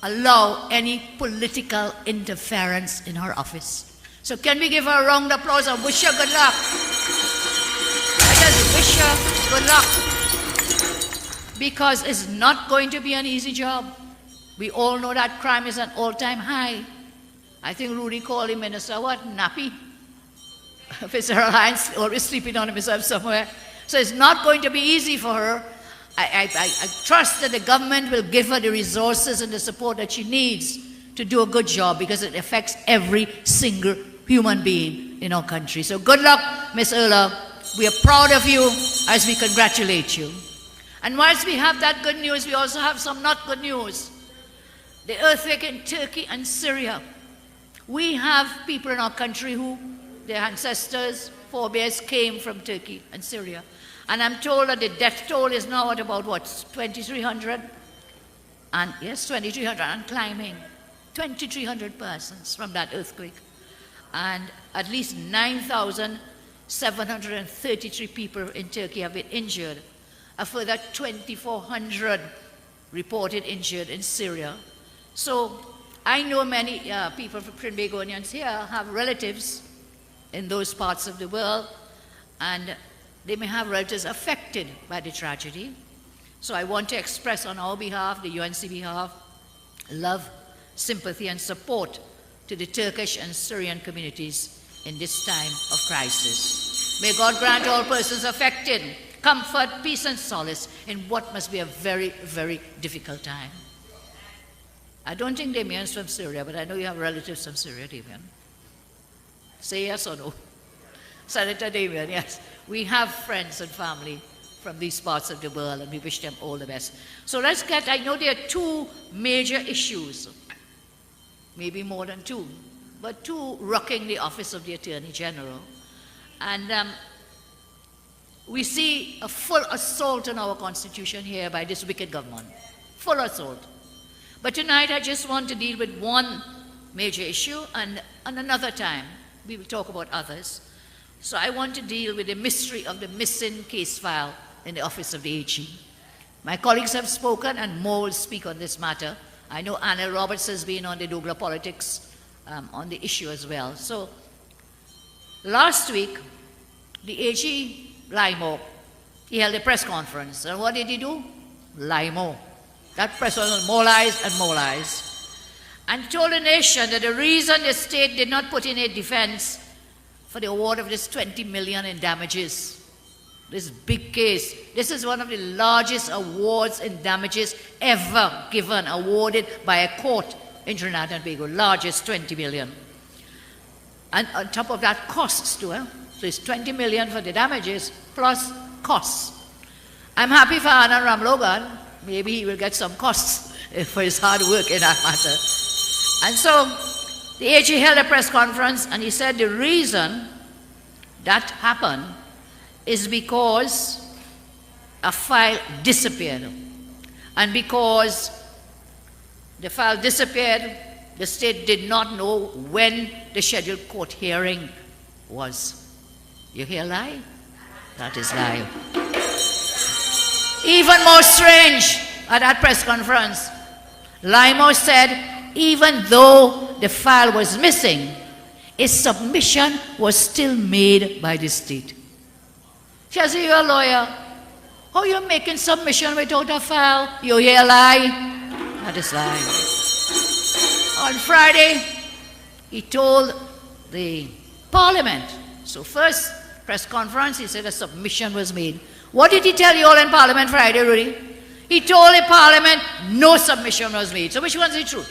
allow any political interference in her office. So can we give her a round of applause and wish her good luck? I just wish her good luck. Because it's not going to be an easy job. We all know that crime is at an all-time high. I think Rudy called him Minister, what, nappy? Fitzgerald Hines always sleeping on himself somewhere. So it's not going to be easy for her. I trust that the government will give her the resources and the support that she needs to do a good job because it affects every single human being in our country. So good luck, Ms. Erla. We are proud of you as we congratulate you. And whilst we have that good news, we also have some not good news. The earthquake in Turkey and Syria. We have people in our country who, their ancestors, forebears came from Turkey and Syria. And I'm told that the death toll is now at about, what, 2,300? And yes, 2,300 and climbing. 2,300 persons from that earthquake. And at least 9,733 people in Turkey have been injured. A further 2,400 reported injured in Syria. So I know many people from Trinbagonians here have relatives in those parts of the world, and they may have relatives affected by the tragedy. So I want to express on our behalf, the UNC behalf, love, sympathy, and support to the Turkish and Syrian communities in this time of crisis. May God grant all persons affected comfort, peace, and solace in what must be a very, very difficult time. I don't think Damien's from Syria, but I know you have relatives from Syria, Damien. Say yes or no? Senator Damien, yes. We have friends and family from these parts of the world, and we wish them all the best. So let's get, I know there are two major issues, maybe more than two, but two rocking the office of the Attorney General. And we see a full assault on our Constitution here by this wicked government. Full assault. But tonight I just want to deal with one major issue, and another time we will talk about others. So I want to deal with the mystery of the missing case file in the office of the AG. My colleagues have spoken and more will speak on this matter. I know Anna Roberts has been on the Douglas politics on the issue as well. So last week, the AG, Limo, he held a press conference. And what did he do? Limo. That press conference, more lies and more lies. And told the nation that the reason the state did not put in a defense for the award of this $20 million in damages this big case. This is one of the largest awards in damages ever given, awarded by a court in Trinidad and Tobago, largest 20 million. And on top of that, costs too. So it's 20 million for the damages plus costs. I'm happy for Anand Ram Logan. Maybe he will get some costs for his hard work in that matter. And so the AG held a press conference and he said the reason that happened is because a file disappeared. And because the file disappeared, the state did not know when the scheduled court hearing was. You hear lie? That is lie. Even more strange, at that press conference, Limo said even though the file was missing, a submission was still made by the state. Chelsea, you're a lawyer. How are you making submission without a file? You hear lie? That is lie. On Friday, he told the parliament. So first press conference, he said a submission was made. What did he tell you all in parliament Friday, Rudy? He told the parliament no submission was made. So which one's the truth?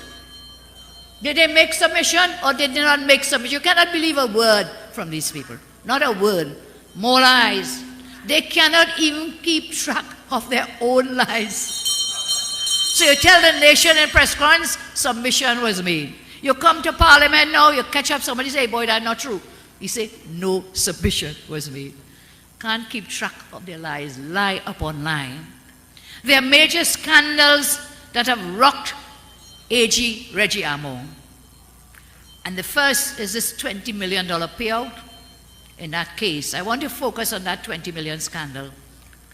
Did they make submission or did they not make submission? You cannot believe a word from these people. Not a word. More lies. They cannot even keep track of their own lies. So you tell the nation in press conference, submission was made. You come to parliament now, you catch up somebody, say, boy, that's not true. You say, no submission was made. Can't keep track of their lies, lie upon lie. There are major scandals that have rocked AG Reggie Amo. And the first is this $20 million payout. In that case, I want to focus on that 20 million scandal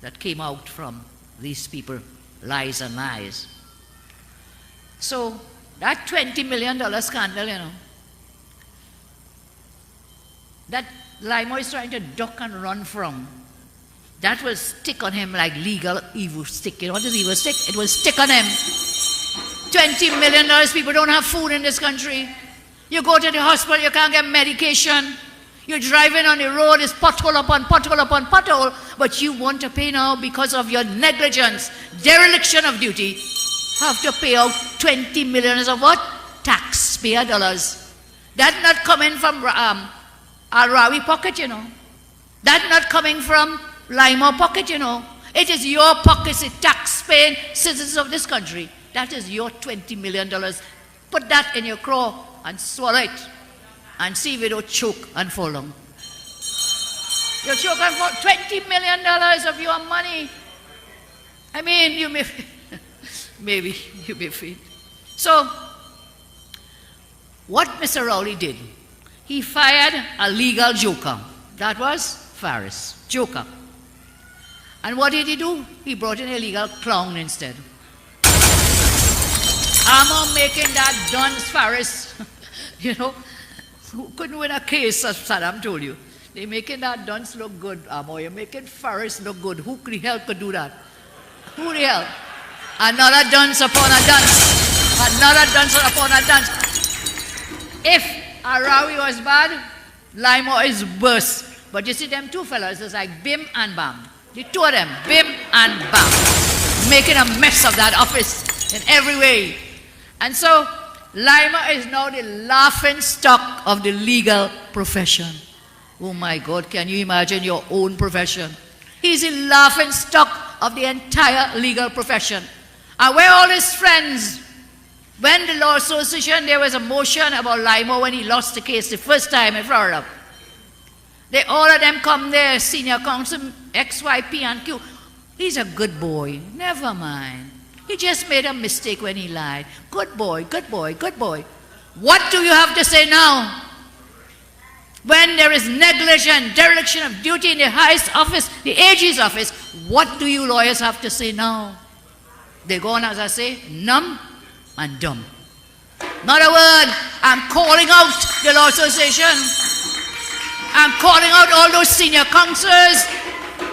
that came out from these people, lies and lies. So that $20 million scandal, you know, that Limo is trying to duck and run from, that will stick on him like legal evil stick. You know what is evil stick? It will stick on him. $20 million, people don't have food in this country. You go to the hospital, you can't get medication. You're driving on the road, it's pothole upon pothole upon pothole, but you want to pay now because of your negligence, dereliction of duty, have to pay out $20 million of what? Taxpayer dollars. That's not coming from Arawi pocket, you know. That's not coming from Lima pocket, you know. It is your pocket, the tax-paying citizens of this country. That is your $20 million. Put that in your craw and swallow it. And see if you don't choke and fall down. You choke and fall. $20 million of your money. I mean, you may, maybe you may faint. So, what Mr. Rowley did, he fired a legal joker. That was Faris, joker. And what did he do? He brought in a legal clown instead. I'm making that dunce Faris, you know, who couldn't win a case, as Saddam told you. They're making that dunce look good, Amo. You're making Faris look good. Who could help could do that? Who the hell? Another dunce upon a dunce. Another dunce upon a dunce. If Arawi was bad, Limo is worse. But you see them two fellas, it's like bim and bam. The two of them, bim and bam. Making a mess of that office in every way. And so, Lima is now the laughing stock of the legal profession. Oh my God, can you imagine your own profession? He's the laughing stock of the entire legal profession. And where all his friends, when the Law Association, there was a motion about Lima when he lost the case the first time in Florida. They all of them come there, senior counsel, X, Y, P, and Q. He's a good boy, never mind. He just made a mistake when he lied. Good boy, good boy, good boy. What do you have to say now? When there is negligence, dereliction of duty in the highest office, the AG's office, what do you lawyers have to say now? They go on, as I say, numb and dumb. Not a word. I'm calling out the Law Association. I'm calling out all those senior counselors.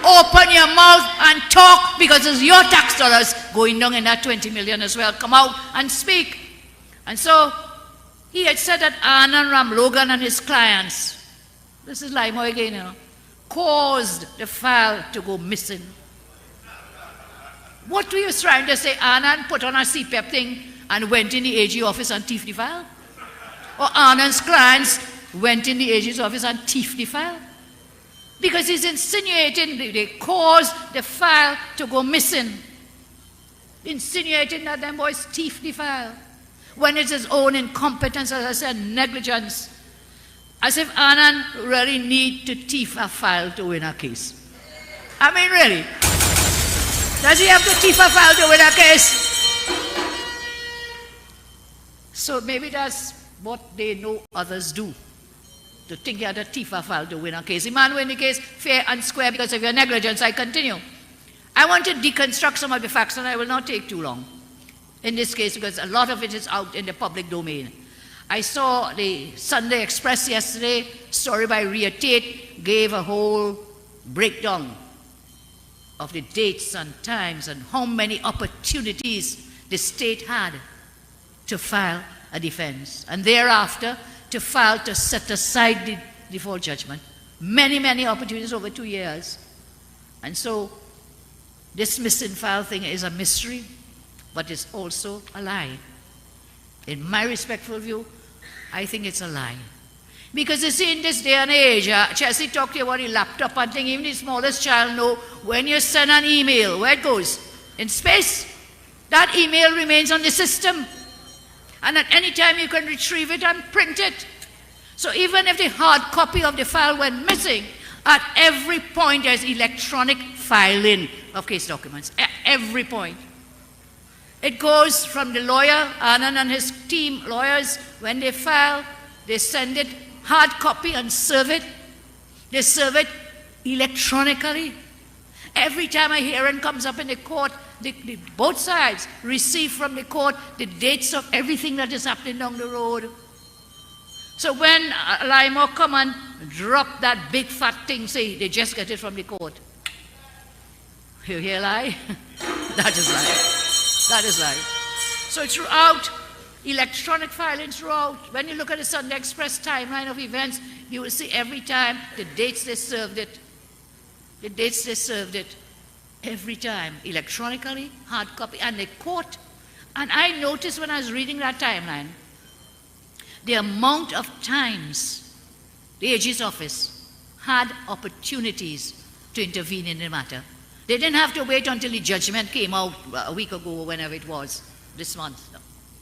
Open your mouth and talk, because it's your tax dollars going down in that 20 million as well. Come out and speak. And so he had said that Anand Ram Logan and his clients, this is Limo again, you know, caused the file to go missing. What were you trying to say? Anand put on a CPAP thing and went in the AG office and thieved the file? Or Anand's clients went in the AG's office and thieved the file? Because he's insinuating they caused the file to go missing. Insinuating that them boys thieved the file. When it's his own incompetence, as I said, negligence. As if Anand really need to thief a file to win a case. I mean, really. Does he have to thief a file to win a case? So maybe that's what they know others do. To think you had to thief a file to win a case. The man win the case fair and square because of your negligence. I continue. I want to deconstruct some of the facts, and I will not take too long in this case because a lot of it is out in the public domain. I saw the Sunday Express yesterday, story by Rhea Tate, gave a whole breakdown of the dates and times and how many opportunities the state had to file a defense, and thereafter to file to set aside the default judgment. Many, many opportunities over 2 years. And so this missing file thing is a mystery, but it's also a lie. In my respectful view, I think it's a lie. Because you see, in this day and age, Chelsea talked to you about the laptop and thing, even the smallest child know when you send an email, where it goes? In space. That email remains on the system. And at any time you can retrieve it and print it. So even if the hard copy of the file went missing, at every point there's electronic filing of case documents. At every point. It goes from the lawyer, Anand and his team, lawyers, when they file, they send it hard copy and serve it. They serve it electronically. Every time a hearing comes up in the court, both sides receive from the court the dates of everything that is happening down the road. So when Limo come and drop that big fat thing, say they just get it from the court. You hear lie? That is lie. That is lie. So throughout, electronic filing throughout, when you look at the Sunday Express timeline of events, you will see every time the dates they served it. The dates they served it. Every time, electronically, hard copy, and the court. And I noticed when I was reading that timeline, the amount of times the AG's office had opportunities to intervene in the matter. They didn't have to wait until the judgment came out a week ago or whenever it was, this month. No,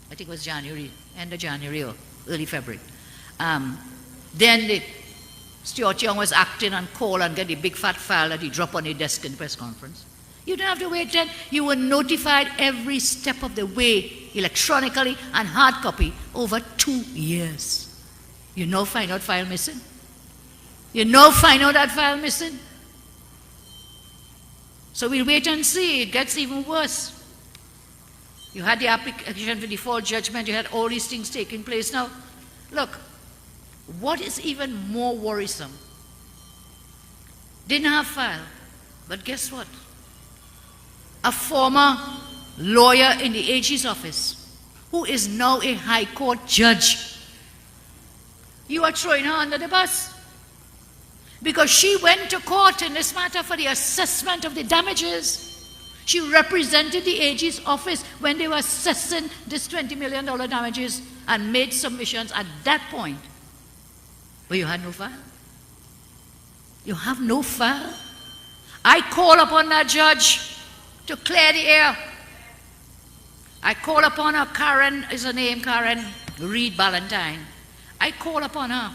I think it was January, end of January or early February. Then Stuart Young was acting and call and get the big fat file that he dropped on the desk in the press conference. You didn't have to wait then. You were notified every step of the way, electronically and hard copy, over 2 years. You now find out file missing? You now find out that file missing? So we'll wait and see. It gets even worse. You had the application for default judgment. You had all these things taking place. Now, look, what is even more worrisome? Didn't have file, but guess what? A former lawyer in the AG's office, who is now a high court judge, you are throwing her under the bus. Because she went to court in this matter for the assessment of the damages. She represented the AG's office when they were assessing this $20 million damages and made submissions at that point. But you had no file. You have no file. I call upon that judge to clear the air. I call upon her, Karen is her name, Karen Reed Ballantyne. I call upon her.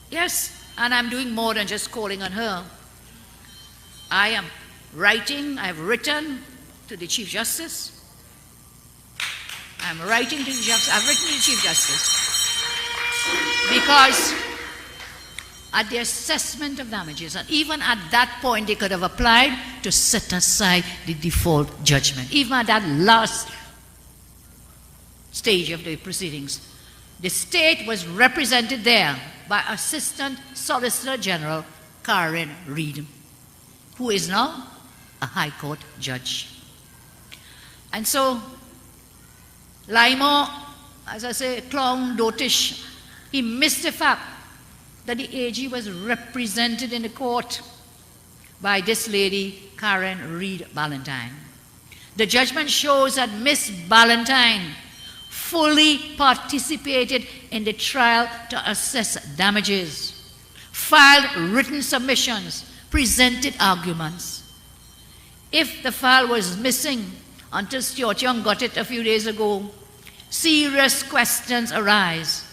Yes, and I'm doing more than just calling on her. I am writing, I've written to the Chief Justice. I'm writing to the Justice, I've written to the Chief Justice. Because at the assessment of damages, and even at that point they could have applied to set aside the default judgment. Even at that last stage of the proceedings, the state was represented there by Assistant Solicitor General Karen Reed, who is now a High Court judge. And so, Limo, as I say, clown, dotish, he missed the fact that the AG was represented in the court by this lady, Karen Reed Ballantyne. The judgment shows that Miss Ballantyne fully participated in the trial to assess damages, filed written submissions, presented arguments. If the file was missing until Stuart Young got it a few days ago, serious questions arise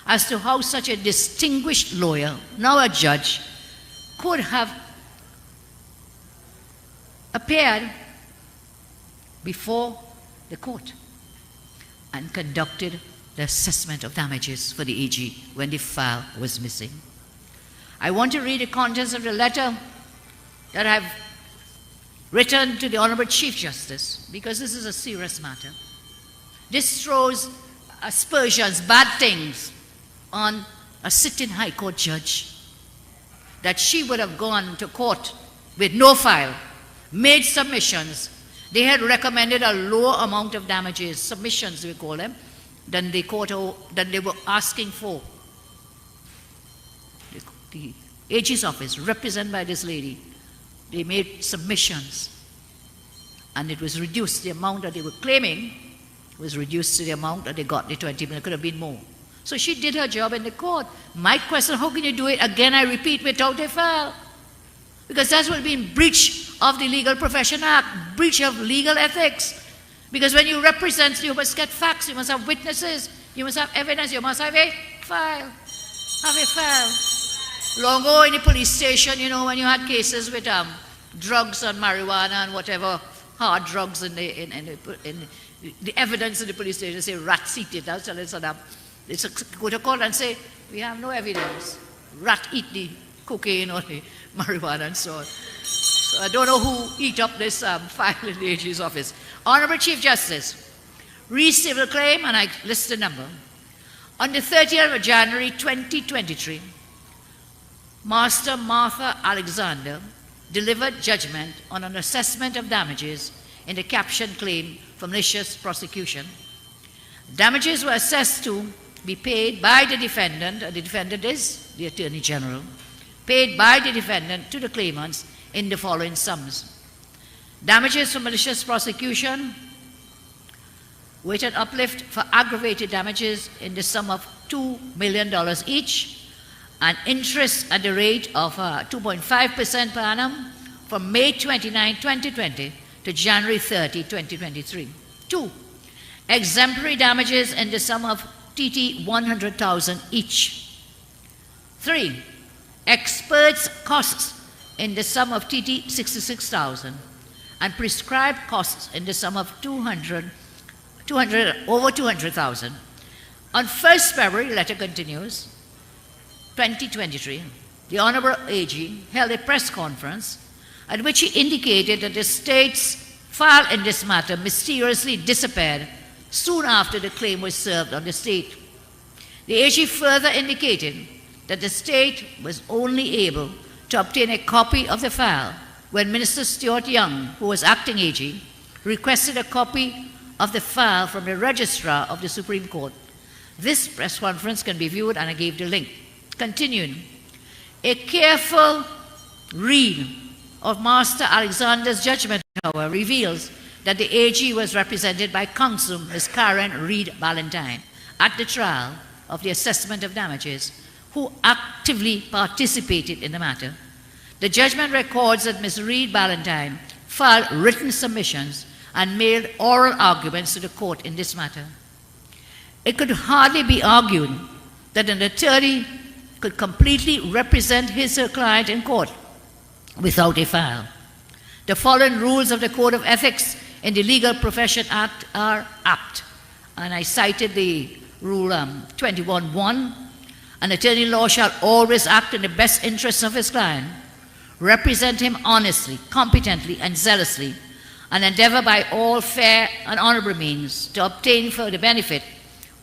as to how such a distinguished lawyer, now a judge, could have appeared before the court and conducted the assessment of damages for the AG when the file was missing. I want to read the contents of the letter that I've written to the Honorable Chief Justice, because this is a serious matter. This throws aspersions, bad things, on a sitting High Court judge, that she would have gone to court with no file, made submissions. They had recommended a lower amount of damages, submissions we call them, than they were asking for. The AG's office, represented by this lady, they made submissions, and it was reduced. The amount that they were claiming was reduced to the amount that they got, the 20 million. It could have been more. So she did her job in the court. My question, how can you do it again, I repeat, without a file? Because that's what being breach of the Legal Profession Act, breach of legal ethics. Because when you represent, you must get facts, you must have witnesses, you must have evidence, you must have a file. Have a file. Long ago in the police station, you know, when you had cases with drugs and marijuana and whatever, hard drugs in the evidence in the police station, say rat seated. I was telling Saddam, they go to court and say, we have no evidence. Rat eat the cocaine or the marijuana and so on. So I don't know who eat up this file in the AG's office. Honorable Chief Justice, re-civil claim, and I list the number. On the 30th of January 2023, Master Martha Alexander delivered judgment on an assessment of damages in the caption claim for malicious prosecution. Damages were assessed to be paid by the defendant, and the defendant is the Attorney General, paid by the defendant to the claimants in the following sums. Damages for malicious prosecution with an uplift for aggravated damages in the sum of $2 million each, and interest at the rate of 2.5% per annum from May 29, 2020 to January 30, 2023. 2. Exemplary damages in the sum of TT 100,000 each. 3. Experts' costs in the sum of TT 66,000 and prescribed costs in the sum of over 200,000. On 1st February, the letter continues, 2023, the Honorable AG held a press conference at which he indicated that the state's file in this matter mysteriously disappeared soon after the claim was served on the state. The AG further indicated that the state was only able to obtain a copy of the file when Minister Stuart Young, who was acting AG, requested a copy of the file from the Registrar of the Supreme Court. This press conference can be viewed, and I gave the link. Continuing, a careful read of Master Alexander's judgment, however, reveals that the AG was represented by counsel Ms. Karen Reed Ballantyne at the trial of the assessment of damages, who actively participated in the matter. The judgment records that Ms. Reed Ballantyne filed written submissions and made oral arguments to the court in this matter. It could hardly be argued that an attorney could completely represent his or her client in court without a file. The following rules of the Code of Ethics in the Legal Profession Act are apt, and I cited the Rule 21.1. An attorney-at-law shall always act in the best interests of his client, represent him honestly, competently, and zealously, and endeavor by all fair and honorable means to obtain for the benefit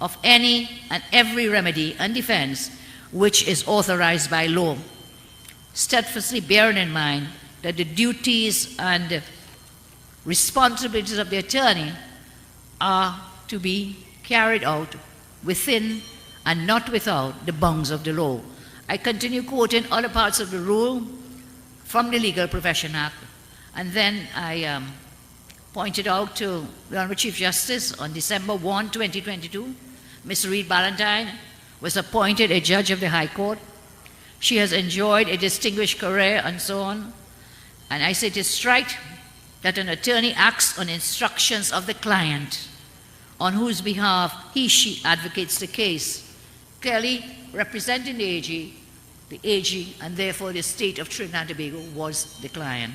of any and every remedy and defense which is authorized by law, steadfastly bearing in mind that the duties and responsibilities of the attorney are to be carried out within and not without the bounds of the law. I continue quoting other parts of the rule from the Legal Profession Act. And then I pointed out to the Honorable Chief Justice on December 1, 2022, Ms. Reed Ballantyne was appointed a judge of the High Court. She has enjoyed a distinguished career and so on. And I say it is right that an attorney acts on instructions of the client on whose behalf she advocates the case, clearly representing the AG, and therefore the state of Trinidad and Tobago was the client.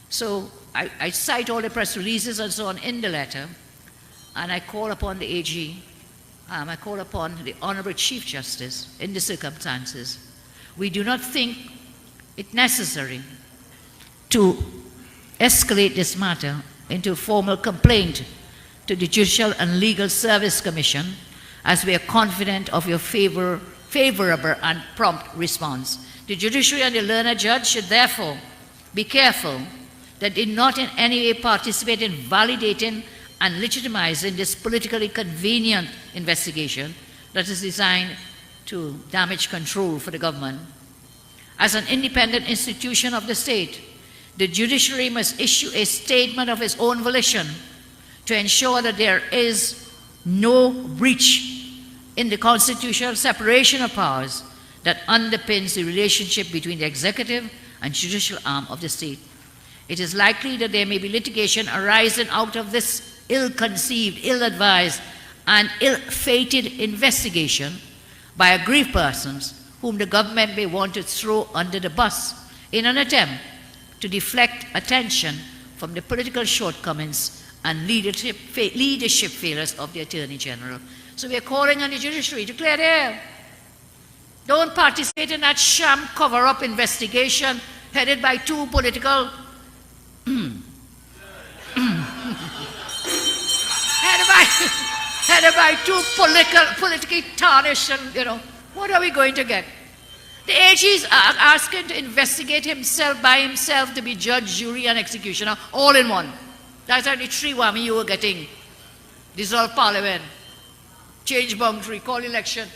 So I cite all the press releases and so on in the letter, and I call upon the AG, I call upon the Honorable Chief Justice in the circumstances. We do not think it necessary to escalate this matter into a formal complaint to the Judicial and Legal Service Commission, as we are confident of your favorable and prompt response. The judiciary and the learned judge should therefore be careful that they not in any way participate in validating and legitimizing this politically convenient investigation that is designed to damage control for the government. As an independent institution of the state, the judiciary must issue a statement of its own volition to ensure that there is no breach in the constitutional separation of powers that underpins the relationship between the executive and judicial arm of the state. It is likely that there may be litigation arising out of this ill-conceived, ill-advised, and ill-fated investigation by aggrieved persons whom the government may want to throw under the bus in an attempt to deflect attention from the political shortcomings and leadership failures of the Attorney General. So we are calling on the judiciary to clear the air. Don't participate in that sham cover-up investigation headed by two political headed by two politically tarnished, and what are we going to get? The AG is asking to investigate himself by himself to be judge, jury, and executioner all in one. That's only three whammy you were getting. Dissolve parliament, change boundary, call election.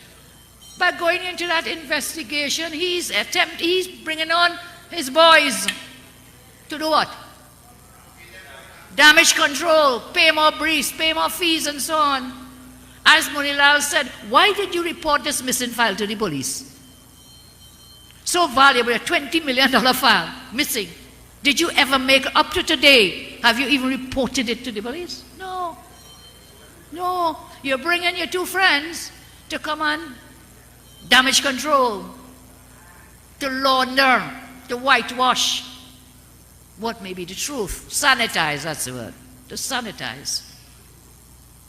By going into that investigation, he's bringing on his boys to do what? Damage control, pay more briefs, pay more fees, and so on. As Munilal said, why did you report this missing file to the police? So valuable, a $20 million file, missing. Did you ever make, up to today, have you even reported it to the police? No. No. You're bringing your two friends to come on damage control, to launder, to whitewash what may be the truth. Sanitize, that's the word. To sanitize.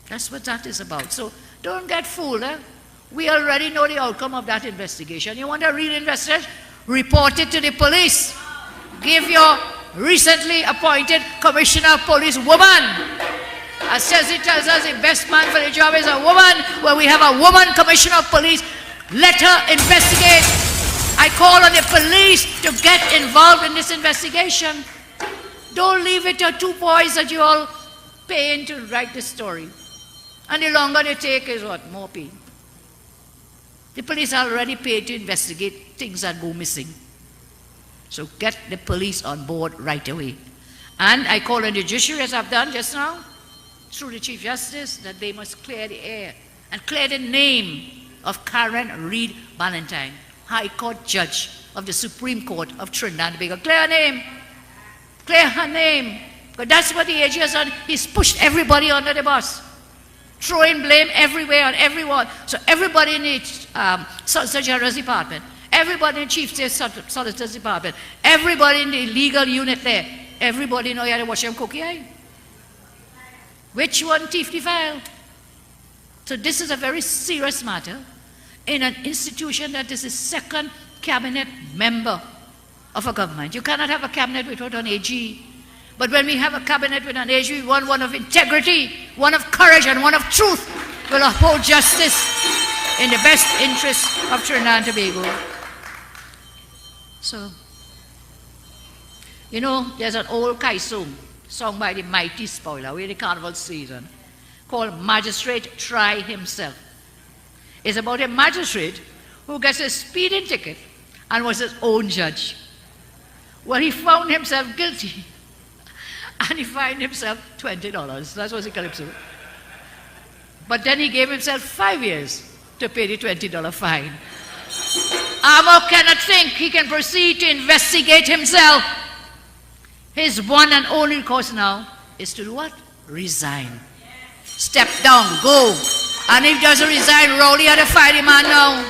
That's what that is about. So don't get fooled. We already know the outcome of that investigation. You want a real investigation? Report it to the police. Give your recently appointed Commissioner of Police woman. As Chelsea tells us, the best man for the job is a woman. When we have a woman Commissioner of Police, let her investigate. I call on the police to get involved in this investigation. Don't leave it to two boys that you all paying to write the story. And the longer they take is what? More pay. The police are already paid to investigate things that go missing. So get the police on board right away. And I call on the judiciary, as I've done just now, through the Chief Justice, that they must clear the air and clear the name of Karen Reed Ballantyne, High Court Judge of the Supreme Court of Trinidad and Tobago. Clear her name. Clear her name. Because that's what the AG has done. He's pushed everybody under the bus, throwing blame everywhere on everyone. So everybody in the Solicitor General's Department, everybody in the Chief State Solicitor's Department, everybody in the legal unit there, everybody know you had to watch them cookie eye. Which one thief the file? So this is a very serious matter in an institution that is the second cabinet member of a government. You cannot have a cabinet without an AG. But when we have a cabinet with an AG, we want one of integrity, one of courage, and one of truth will uphold justice in the best interest of Trinidad and Tobago. So, there's an old Kaisum sung by the Mighty Spoiler, we're in the carnival season, called Magistrate Try Himself. It's about a magistrate who gets a speeding ticket and was his own judge. Well, he found himself guilty and he fined himself $20. That's what he calypso. But then he gave himself 5 years to pay the $20 fine. Amo cannot think he can proceed to investigate himself. His one and only course now is to do what? Resign. Step down, go. And if he doesn't resign, Rowley had to fight him man now.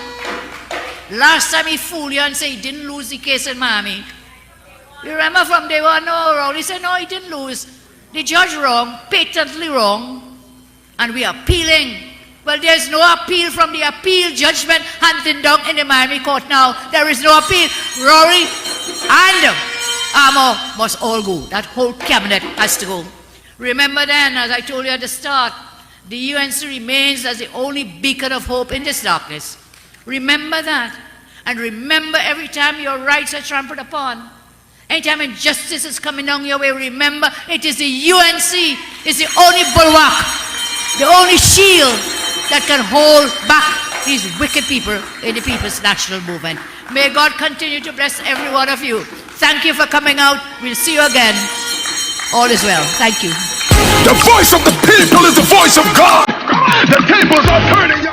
Last time he fooled you and said he didn't lose the case in Miami. You remember from day one? No, Rowley said no, he didn't lose. The judge wrong, patently wrong, and we are appealing. Well, there's no appeal from the appeal judgment handed down in the Miami court now. There is no appeal. Rory and Amo must all go. That whole cabinet has to go. Remember then, as I told you at the start, the UNC remains as the only beacon of hope in this darkness. Remember that. And remember every time your rights are trampled upon, anytime injustice is coming down your way, remember it is the UNC, is the only bulwark, the only shield that can hold back these wicked people in the People's National Movement. May God continue to bless every one of you. Thank you for coming out. We'll see you again. All is well. Thank you. The voice of the people is the voice of God. The tables are turning.